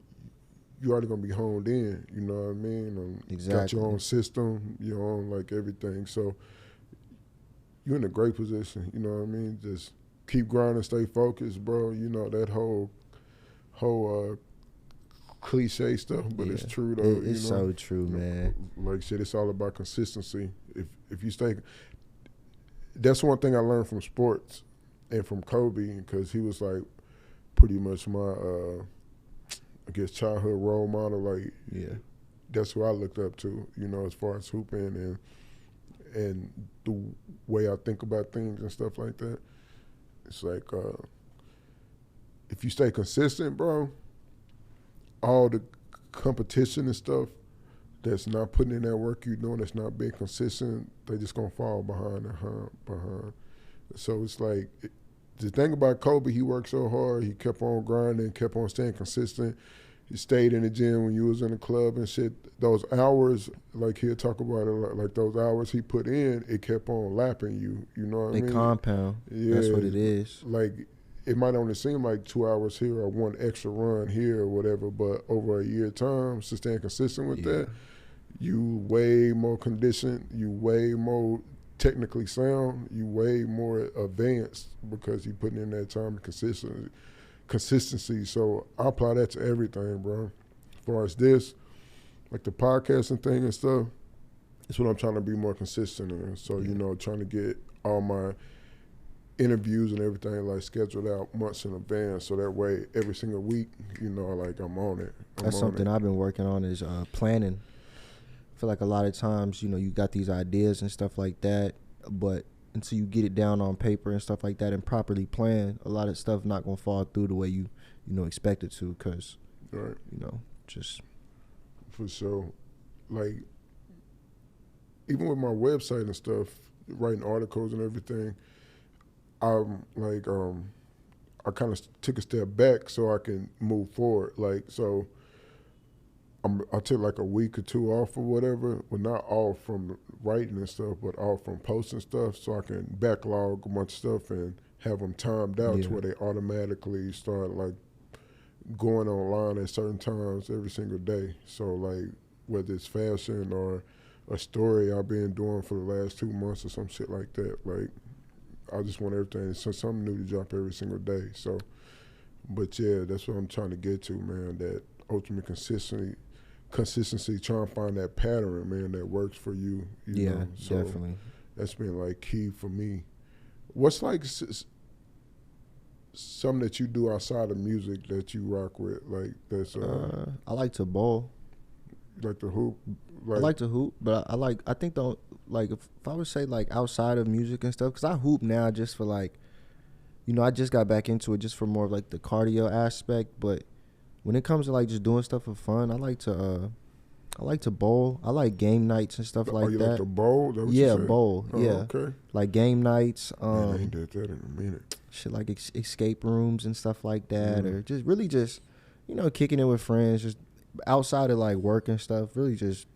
you already going to be honed in. You know what I mean? Exactly. Got your own system, your own, like, everything. So you're in a great position. You know what I mean? Just keep grinding, stay focused, bro. You know, that whole cliche stuff, but it's true though. It's so true, man. Like shit, it's all about consistency. If you stay, that's one thing I learned from sports and from Kobe, because he was like pretty much my, I guess, childhood role model. Like, that's who I looked up to. You know, as far as hooping and the way I think about things and stuff like that. It's like if you stay consistent, bro, all the competition and stuff that's not putting in that work you're doing, that's not being consistent, they just gonna fall behind. So it's like, the thing about Kobe, he worked so hard, he kept on grinding, kept on staying consistent. He stayed in the gym when you was in the club and shit. Those hours, like he'll talk about it, like those hours he put in, it kept on lapping you. You know what I mean? They compound. Yeah, that's what it is. Like, it might only seem like 2 hours here or one extra run here or whatever, but over a year time, to staying consistent with that, you way more conditioned, you way more technically sound, you way more advanced because you putting in that time and consistency. So I apply that to everything, bro. As far as this, like the podcasting thing and stuff, it's what I'm trying to be more consistent in. So, you know, trying to get all my interviews and everything like scheduled out months in advance, so that way every single week, you know, like I'm on it. That's something I've been working on is planning. I feel like a lot of times, you know, you got these ideas and stuff like that, but until you get it down on paper and stuff like that and properly plan, a lot of stuff not gonna fall through the way you know expect it to, because you know, just for sure. Like, even with my website and stuff, writing articles and everything, I'm like I kind of took a step back so I can move forward. Like, so I took like a week or two off or whatever. Well, not off from writing and stuff, but off from posting stuff so I can backlog a bunch of stuff and have them timed out to where they automatically start like going online at certain times every single day. So like whether it's fashion or a story I've been doing for the last 2 months or some shit like that. Like I just want everything, so something new to drop every single day. So, but yeah, that's what I'm trying to get to, man. That ultimate consistency, trying to find that pattern, man, that works for you. You know? So definitely. That's been like key for me. What's like something that you do outside of music that you rock with? Like that's I like to bowl. Like the hoop. I like to hoop, but I think if I would say like outside of music and stuff, because I hoop now just for like, you know, I just got back into it just for more of like the cardio aspect. But when it comes to like just doing stuff for fun, I like to bowl. I like game nights and stuff like that. Like to bowl? That what yeah, you bowl. Oh, yeah, okay. Like game nights. Man, I ain't did that in a minute. Shit like escape rooms and stuff like that, or just really just, you know, kicking it with friends, just outside of like work and stuff. Really just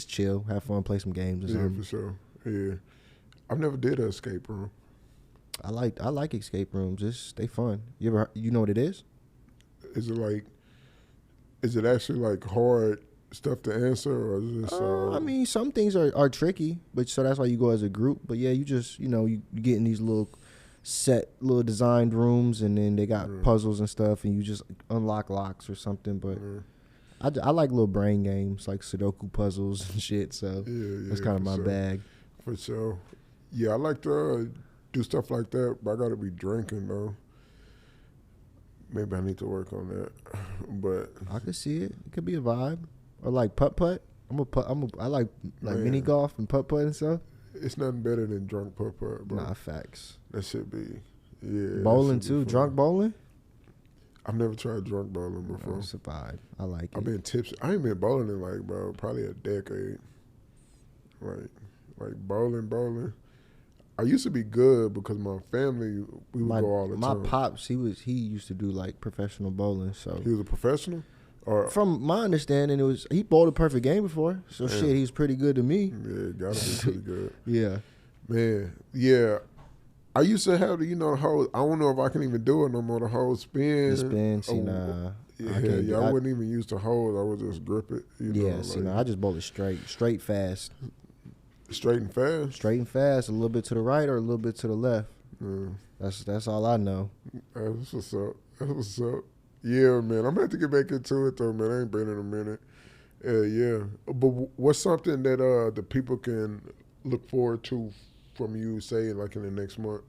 chill, have fun, play some games or something. Yeah, for sure. Yeah, I've never did an escape room. I like escape rooms. They fun. You know what it is? Is it actually like hard stuff to answer, or is this? I mean, some things are tricky, but so that's why you go as a group. But yeah, you just, you know, you get in these little designed rooms, and then they got puzzles and stuff, and you just unlock locks or something. But I like little brain games like Sudoku puzzles and shit. So that's kind of my bag. For sure. Yeah, I like to do stuff like that, but I gotta be drinking though. Maybe I need to work on that, but I could see it. It could be a vibe, or like putt. I like mini golf and putt and stuff. It's nothing better than drunk putt, bro. Nah, facts. That should be bowling too. Drunk bowling. I've never tried drunk bowling before. No, it's a vibe. I like it. I've been tipsy. I ain't been bowling in like, bro, probably a decade. Like bowling. I used to be good because my family, we would go all the time. My pops, he used to do like professional bowling. So he was a professional? Or from my understanding, he bowled a perfect game before. So shit, he's pretty good to me. Yeah, gotta be pretty good. Yeah. Man, yeah. I used to have the, whole, I don't know if I can even do it no more, the whole spin. The spin, see, nah. I wouldn't even use the hold. I would just grip it. I just bowl it straight fast. Straight and fast? Straight and fast, a little bit to the right or a little bit to the left. That's all I know. That's what's up. Yeah, man. I'm going to have to get back into it, though, man. I ain't been in a minute. Yeah. But what's something that the people can look forward to from you, say, like in the next month?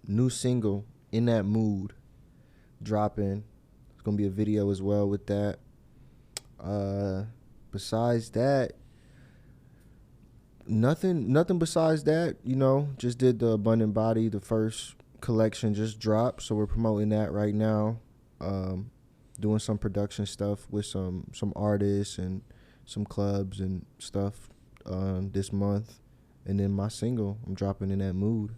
New single, In That Mood, dropping. It's going to be a video as well with that. Besides that, nothing besides that, just did the Abundant Body, the first collection just dropped, so we're promoting that right now. Doing some production stuff with some artists and some clubs and stuff this month. And then my single, I'm dropping In That Mood.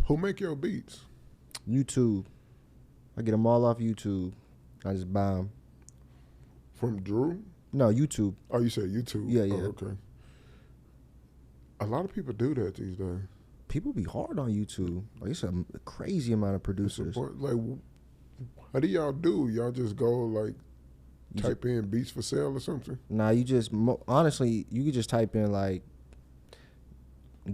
Who make your beats? YouTube. I get them all off YouTube. I just buy them. From Drew? No, YouTube. Oh, you said YouTube? Yeah. Oh, okay. A lot of people do that these days. People be hard on YouTube. Like, it's a crazy amount of producers. Like, what do y'all do? Y'all just go, like, type in beats for sale or something? Nah, you just, honestly, you could just type in, like,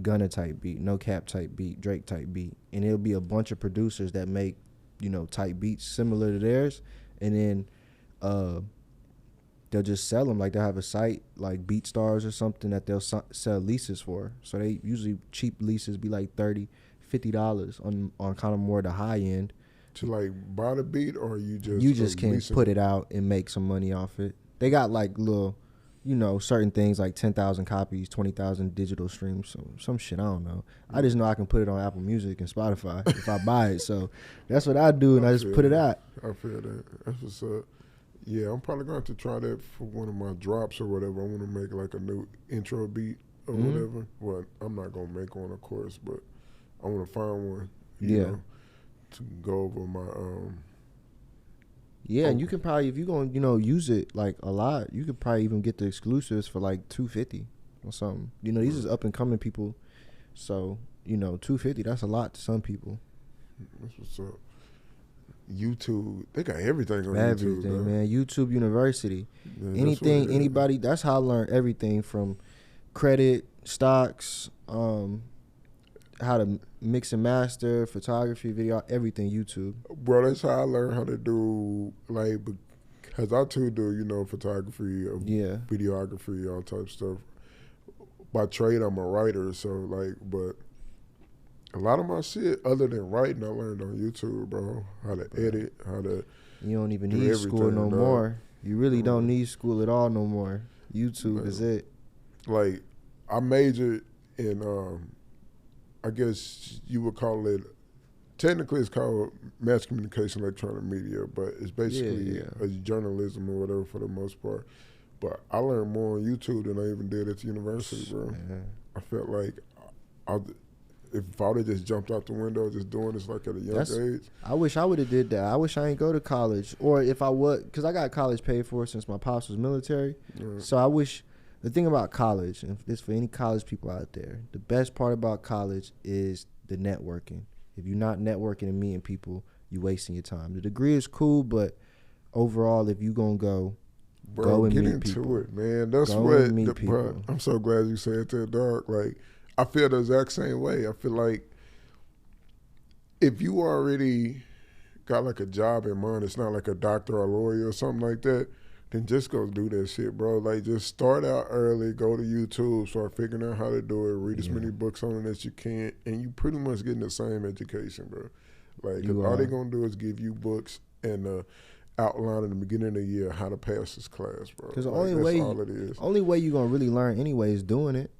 Gunna type beat, No Cap type beat, Drake type beat, and it'll be a bunch of producers that make, type beats similar to theirs, and then they'll just sell them. Like, they'll have a site like BeatStars or something that they'll sell leases for. So they usually, cheap leases be like $30, $50 on kind of more the high end. To like buy the beat, or you just can put it out and make some money off it. They got like little, certain things like 10,000 copies, 20,000 digital streams, some shit, I don't know. I just know I can put it on Apple Music and Spotify if I buy it. So that's what I do, and I just put it out. I feel that. That's what's up. Yeah, I'm probably going to try that for one of my drops or whatever. I want to make like a new intro beat or whatever. Well, I'm not going to make one, of course, but I want to find one you know, to go over my Yeah, and you can probably, if you're going to, use it like a lot, you could probably even get the exclusives for like $250 or something. These is up and coming people. So, $250, that's a lot to some people. That's what's up. YouTube, they got everything on Everything, YouTube, man. YouTube University. Yeah, Anything, anybody, that's how I learned everything from credit, stocks, how to mix and master, photography, video, everything YouTube. Bro, that's how I learned how to do, like, because I too do, photography, videography, all type of stuff. By trade, I'm a writer, so, like, but a lot of my shit, other than writing, I learned on YouTube, bro. How to edit, how to You don't even need school no more. You really don't need school at all no more. YouTube is it. Like, I majored in, I guess you would call it, technically it's called mass communication, electronic media, but it's basically a journalism or whatever for the most part. But I learned more on YouTube than I even did at the university, bro. Man. I felt like if I would have just jumped out the window just doing this like at a young age. I wish I would have did that. I wish I ain't go to college. Or if I would, because I got college paid for since my pops was military. So I wish, the thing about college, and this for any college people out there, the best part about college is the networking. If you're not networking and meeting people, you're wasting your time. The degree is cool, but overall, if you going to go and get meet into people. it, man. That's Bro, I'm so glad you said that, dog. Like, I feel the exact same way. I feel like if you already got like a job in mind, it's not like a doctor or a lawyer or something like that, then just go do that shit, bro. Like, just start out early, go to YouTube, start figuring out how to do it, read as many books on it as you can, and you pretty much getting the same education, bro. Like, cause all they gonna do is give you books and outline in the beginning of the year how to pass this class, bro. Because the like, only way you're gonna really learn anyway is doing it.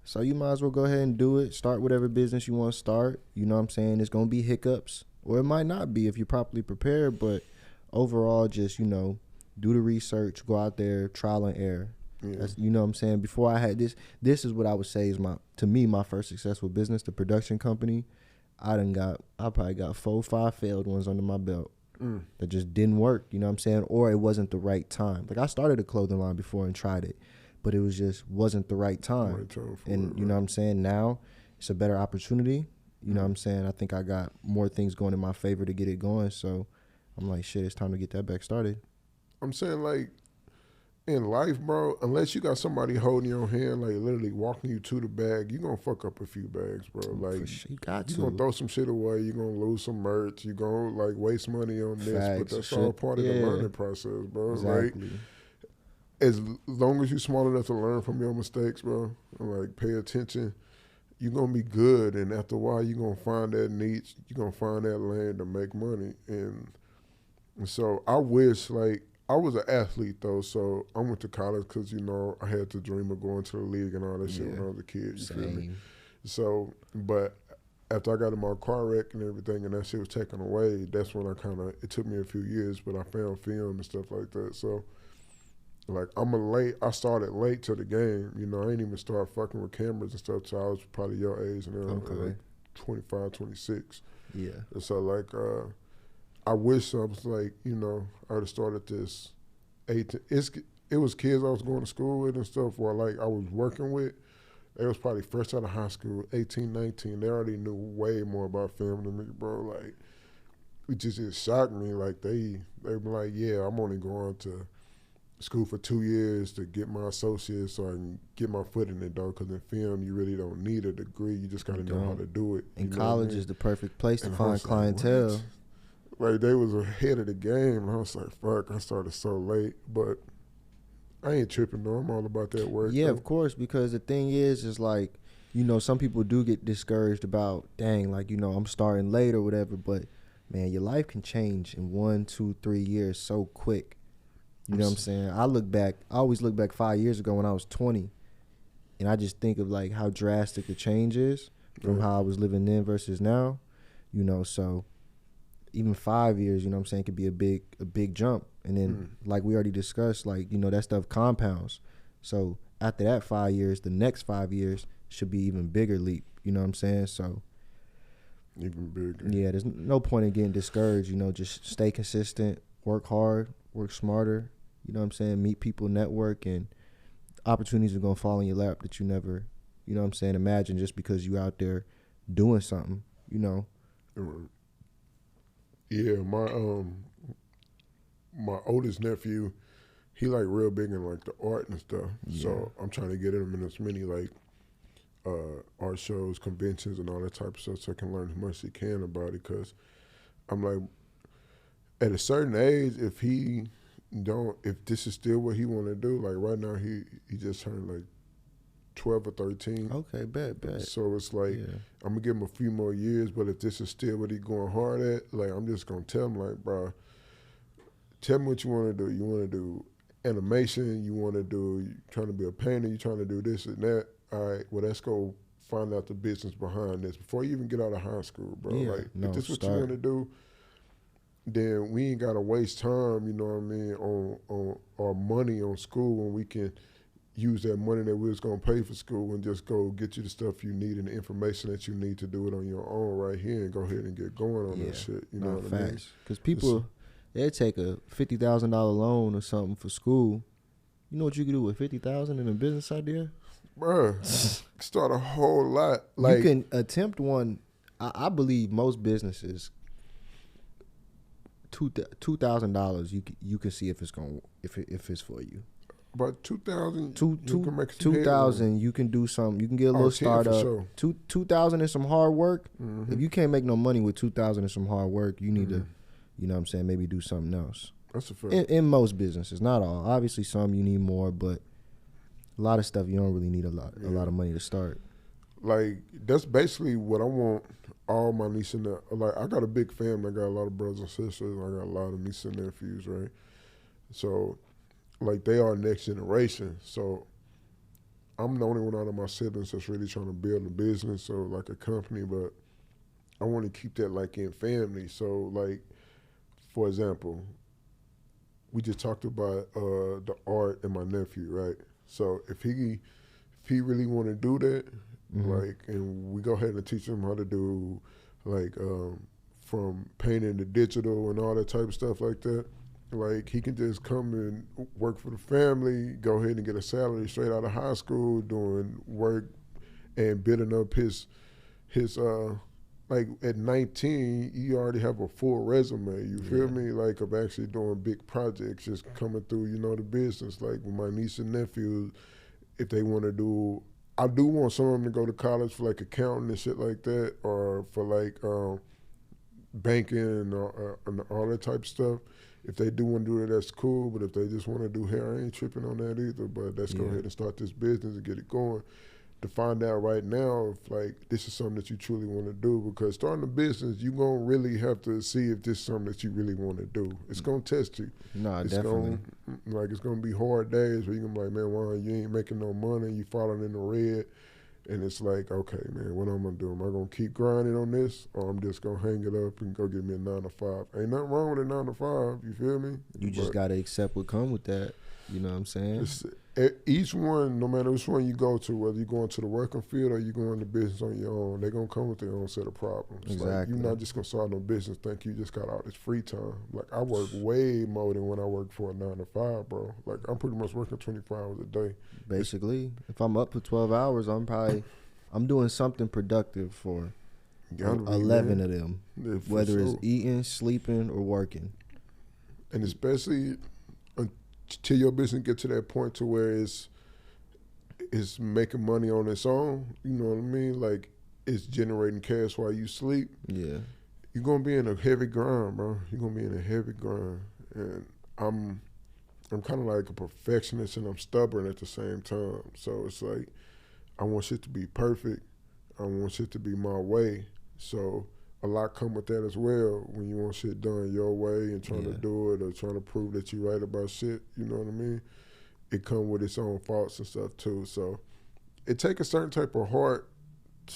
So you might as well go ahead and do it. Start whatever business you want to start. You know what I'm saying? There's going to be hiccups, or it might not be if you're properly prepared. But overall, just, do the research, go out there, trial and error. Yeah. That's, you know what I'm saying? Before I had this is what I would say is my first successful business, the production company. I probably got 4 or 5 failed ones under my belt that just didn't work. You know what I'm saying? Or it wasn't the right time. Like, I started a clothing line before and tried it, but it wasn't the right time. And you know what I'm saying? Now it's a better opportunity. You know what I'm saying? I think I got more things going in my favor to get it going. So I'm like, shit, it's time to get that back started. I'm saying, like, in life, bro, unless you got somebody holding your hand, like literally walking you to the bag, you're going to fuck up a few bags, bro. Like, you got to. You're going to throw some shit away. You're going to lose some merch. You're going to, like, waste money on this. Facts, but that's all part of the learning process, bro. Exactly. Like, as long as you're smart enough to learn from your mistakes, bro, and, like, pay attention, you're going to be good. And after a while, you're going to find that niche. You're going to find that lane to make money. And so I wish, like, I was an athlete, though, so I went to college because, I had the dream of going to the league and all that shit when I was a kid, you feel me? So, but after I got in my car wreck and everything and that shit was taken away, that's when it took me a few years, but I found film and stuff like that. So, like, I started late to the game. I didn't even start fucking with cameras and stuff till I was probably your age, like 25, 26. Yeah. And so, like, I wish I was like, I would have started this 18. It was kids I was going to school with and stuff, or like I was working with. They was probably fresh out of high school, 18, 19. They already knew way more about film than me, bro. Like, it just shocked me. Like, they were like, yeah, I'm only going to school for 2 years to get my associates so I can get my foot in the door, because in film, you really don't need a degree. You just got to know how to do it. And college is the perfect place to find clientele. Like, they was ahead of the game, and I was like, fuck, I started so late. But I ain't tripping, though. I'm all about that work. Yeah, though. of course, because the thing is like, some people do get discouraged about, dang, like, I'm starting late or whatever, but, man, your life can change in 1, 2, 3 years so quick. You know what I'm saying? I always look back 5 years ago when I was 20, and I just think of, like, how drastic the change is from how I was living then versus now, so even 5 years, could be a big jump. And then, like we already discussed, like, that stuff compounds. So after that 5 years, the next 5 years should be even bigger leap. You know what I'm saying? So Even bigger. Yeah, there's no point in getting discouraged. You know, just stay consistent, work hard, work smarter. You know what I'm saying? Meet people, network, and opportunities are gonna fall in your lap that you never, you know what I'm saying, imagine just because you out there doing something. You know. Yeah, my oldest nephew, he like real big in like the art and stuff. Yeah. So I'm trying to get him in as many like art shows, conventions, and all that type of stuff, so I can learn as much as he can about it. Cause I'm like, at a certain age, if this is still what he want to do, like right now he just turned like 12 or 13. Okay, bet. So it's like, I'm gonna give him a few more years, but if this is still what he going hard at, like I'm just gonna tell him like, bro, tell me what you want to do. You want to do animation? You want to do? You trying to be a painter? You trying to do this and that? All right. Well, let's go find out the business behind this before you even get out of high school, bro. Yeah, like, if this is what you want to do, then we ain't gotta waste time. You know what I mean? On our money on school when we can use that money that we was gonna pay for school and just go get you the stuff you need and the information that you need to do it on your own right here and go ahead and get going on that shit. You know what I mean? Because people, they take a $50,000 loan or something for school. You know what you can do with $50,000 in a business idea? Bruh, start a whole lot. Like, you can attempt one. I believe most businesses, $2,000 you can see if it's going if it's for you. About 2,000, you can make 2,000. You can do something. You can get a little startup. Sure. 2,000 is some hard work. Mm-hmm. If you can't make no money with 2,000 is some hard work, you need to, you know what I'm saying, maybe do something else. That's a fact. In most businesses, not all. Obviously, some you need more, but a lot of stuff you don't really need a lot of money to start. Like, that's basically what I want all my nieces and like, I got a big family. I got a lot of brothers and sisters. I got a lot of nieces and nephews, right? So, like, they are next generation. So I'm the only one out of my siblings that's really trying to build a business or like a company, but I want to keep that like in family. So, like, for example, we just talked about the art and my nephew, right? So if he really want to do that, like, and we go ahead and teach him how to do like from painting to digital and all that type of stuff like that. Like, he can just come and work for the family, go ahead and get a salary straight out of high school, doing work and building up his like at 19, you already have a full resume, you feel me? Like, of actually doing big projects, just coming through, you know, the business. Like, with my niece and nephews, if they want to do, I do want some of them to go to college for like accounting and shit like that, or for like banking and all that type of stuff. If they do want to do it, that's cool. But if they just want to do hair, I ain't tripping on that either. But let's go ahead and start this business and get it going. To find out right now if like this is something that you truly want to do, because starting a business, you gonna really have to see if this is something that you really want to do. It's gonna test you. No, definitely. It's gonna be hard days where you gonna be like, man, why you ain't making no money? You falling in the red, and it's like, okay, man, what I'm gonna do? Am I gonna keep grinding on this, or I'm just gonna hang it up and go get me a 9 to 5? Ain't nothing wrong with a 9 to 5. You feel me? You just gotta accept what come with that. You know what I'm saying? Each one, no matter which one you go to, whether you're going to the working field or you're going to business on your own, they're going to come with their own set of problems. Exactly. Like, you're not just going to start no business think you just got all this free time. Like, I work way more than when I work for a 9 to 5, bro. Like, I'm pretty much working 24 hours a day. Basically, if I'm up for 12 hours, I'm doing something productive for 11 of them, whether it's eating, sleeping, or working. And especially till your business get to that point to where it's making money on its own, you know what I mean? Like, it's generating cash while you sleep. Yeah. You're going to be in a heavy grind, bro. You're going to be in a heavy grind. And I'm kind of like a perfectionist, and I'm stubborn at the same time. So it's like, I want shit to be perfect. I want shit to be my way. So a lot come with that as well when you want shit done your way and trying to do it or trying to prove that you right about shit, you know what I mean? It come with its own faults and stuff too. So it take a certain type of heart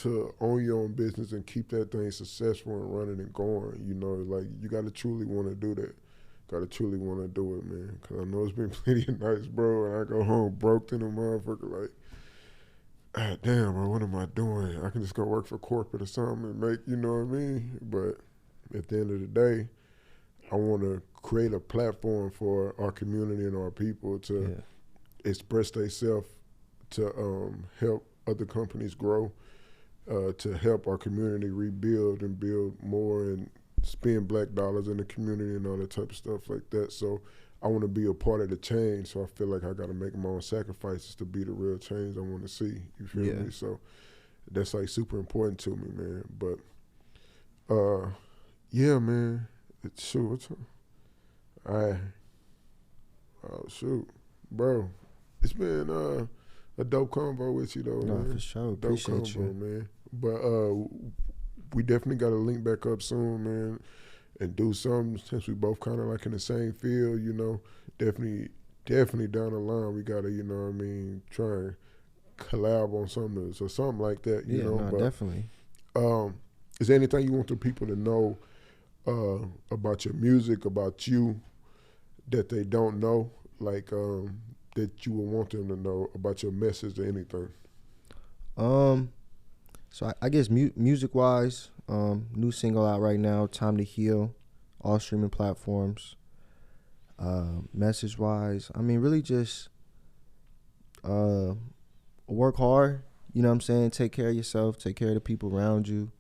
to own your own business and keep that thing successful and running and going, you know? Like, you got to truly want to do that. Got to truly want to do it, man. Because I know it's been plenty of nights, bro, and I go home broke to the motherfucker like, ah, damn, bro, what am I doing? I can just go work for corporate or something and make, you know what I mean? But at the end of the day, I want to create a platform for our community and our people to express themselves, to help other companies grow, to help our community rebuild and build more and spend black dollars in the community and all that type of stuff like that. So I want to be a part of the change. So I feel like I got to make my own sacrifices to be the real change I want to see. You feel me? So that's like super important to me, man. But yeah, man. Shoot, what's up? Oh shoot, bro. It's been a dope convo with you though, No, man. for sure. Dope Appreciate convo, you, man. But we definitely got to link back up soon, man, and do something since we both kind of like in the same field, you know. Definitely down the line we gotta, you know what I mean, try and collab on something or something like that, you know. No, but definitely. Is there anything you want the people to know about your music, about you, that they don't know, like that you would want them to know about your message or anything? So I guess music wise, new single out right now, Time to Heal, all streaming platforms. Message wise, I mean, really just work hard, you know what I'm saying? Take care of yourself, take care of the people around you.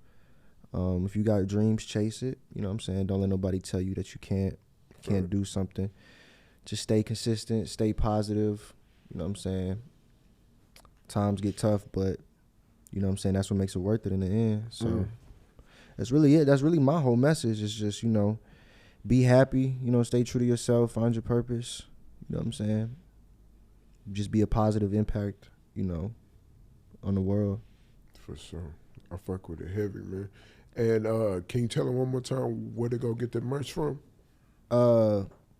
If you got dreams, chase it, you know what I'm saying? Don't let nobody tell you that you can't do something. Just stay consistent, stay positive, you know what I'm saying? Times get tough, but you know what I'm saying, that's what makes it worth it in the end. So that's really it. That's really my whole message, is just, you know, be happy, you know, stay true to yourself, find your purpose, you know what I'm saying? Just be a positive impact, you know, on the world. For sure. I fuck with it heavy, man. And can you tell them one more time where to go get the merch from?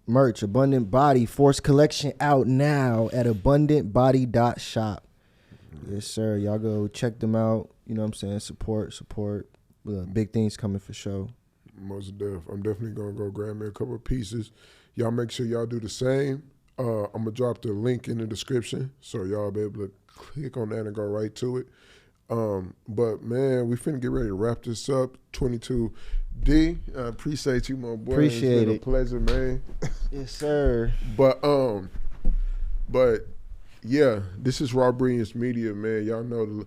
Merch, Abundant Body, Force Collection out now at Abundantbody.shop. Yes, sir. Y'all go check them out. You know what I'm saying? Support. Big things coming for sure. Most def. I'm definitely going to go grab me a couple of pieces. Y'all make sure y'all do the same. I'm going to drop the link in the description so y'all be able to click on that and go right to it. But, man, we finna get ready to wrap this up. 22D, I appreciate you, my boy. Appreciate it's been a pleasure, man. Yes, sir. But yeah, this is Raw Brilliance Media, man. Y'all know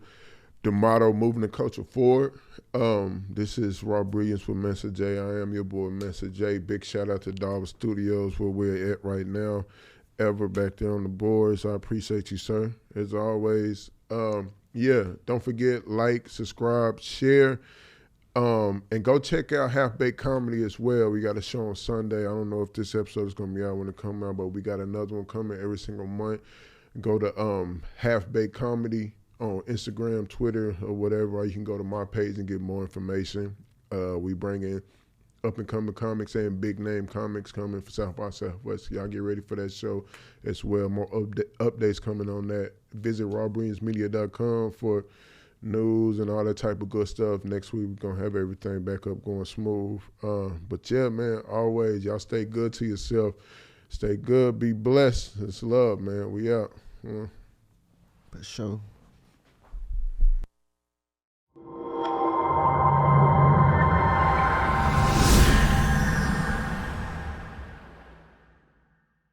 the motto, moving the culture forward. This is Raw Brilliance with Mansa J. I am your boy, Mansa J. Big shout out to Dollar Studios, where we're at right now. Ever back there on the boards. I appreciate you, sir, as always. Yeah, don't forget, like, subscribe, share, and go check out Half Baked Comedy as well. We got a show on Sunday. I don't know if this episode is going to be out when it comes out, but we got another one coming every single month. Go to Half Baked Comedy on Instagram, Twitter, or whatever, or you can go to my page and get more information. We bring in up-and-coming comics and big-name comics coming for South by Southwest. Y'all get ready for that show as well. More updates coming on that. Visit rawbrilliancemedia.com for news and all that type of good stuff. Next week, we're going to have everything back up going smooth. But, yeah, man, always, y'all stay good to yourself. Stay good. Be blessed. It's love, man. We out. For sure.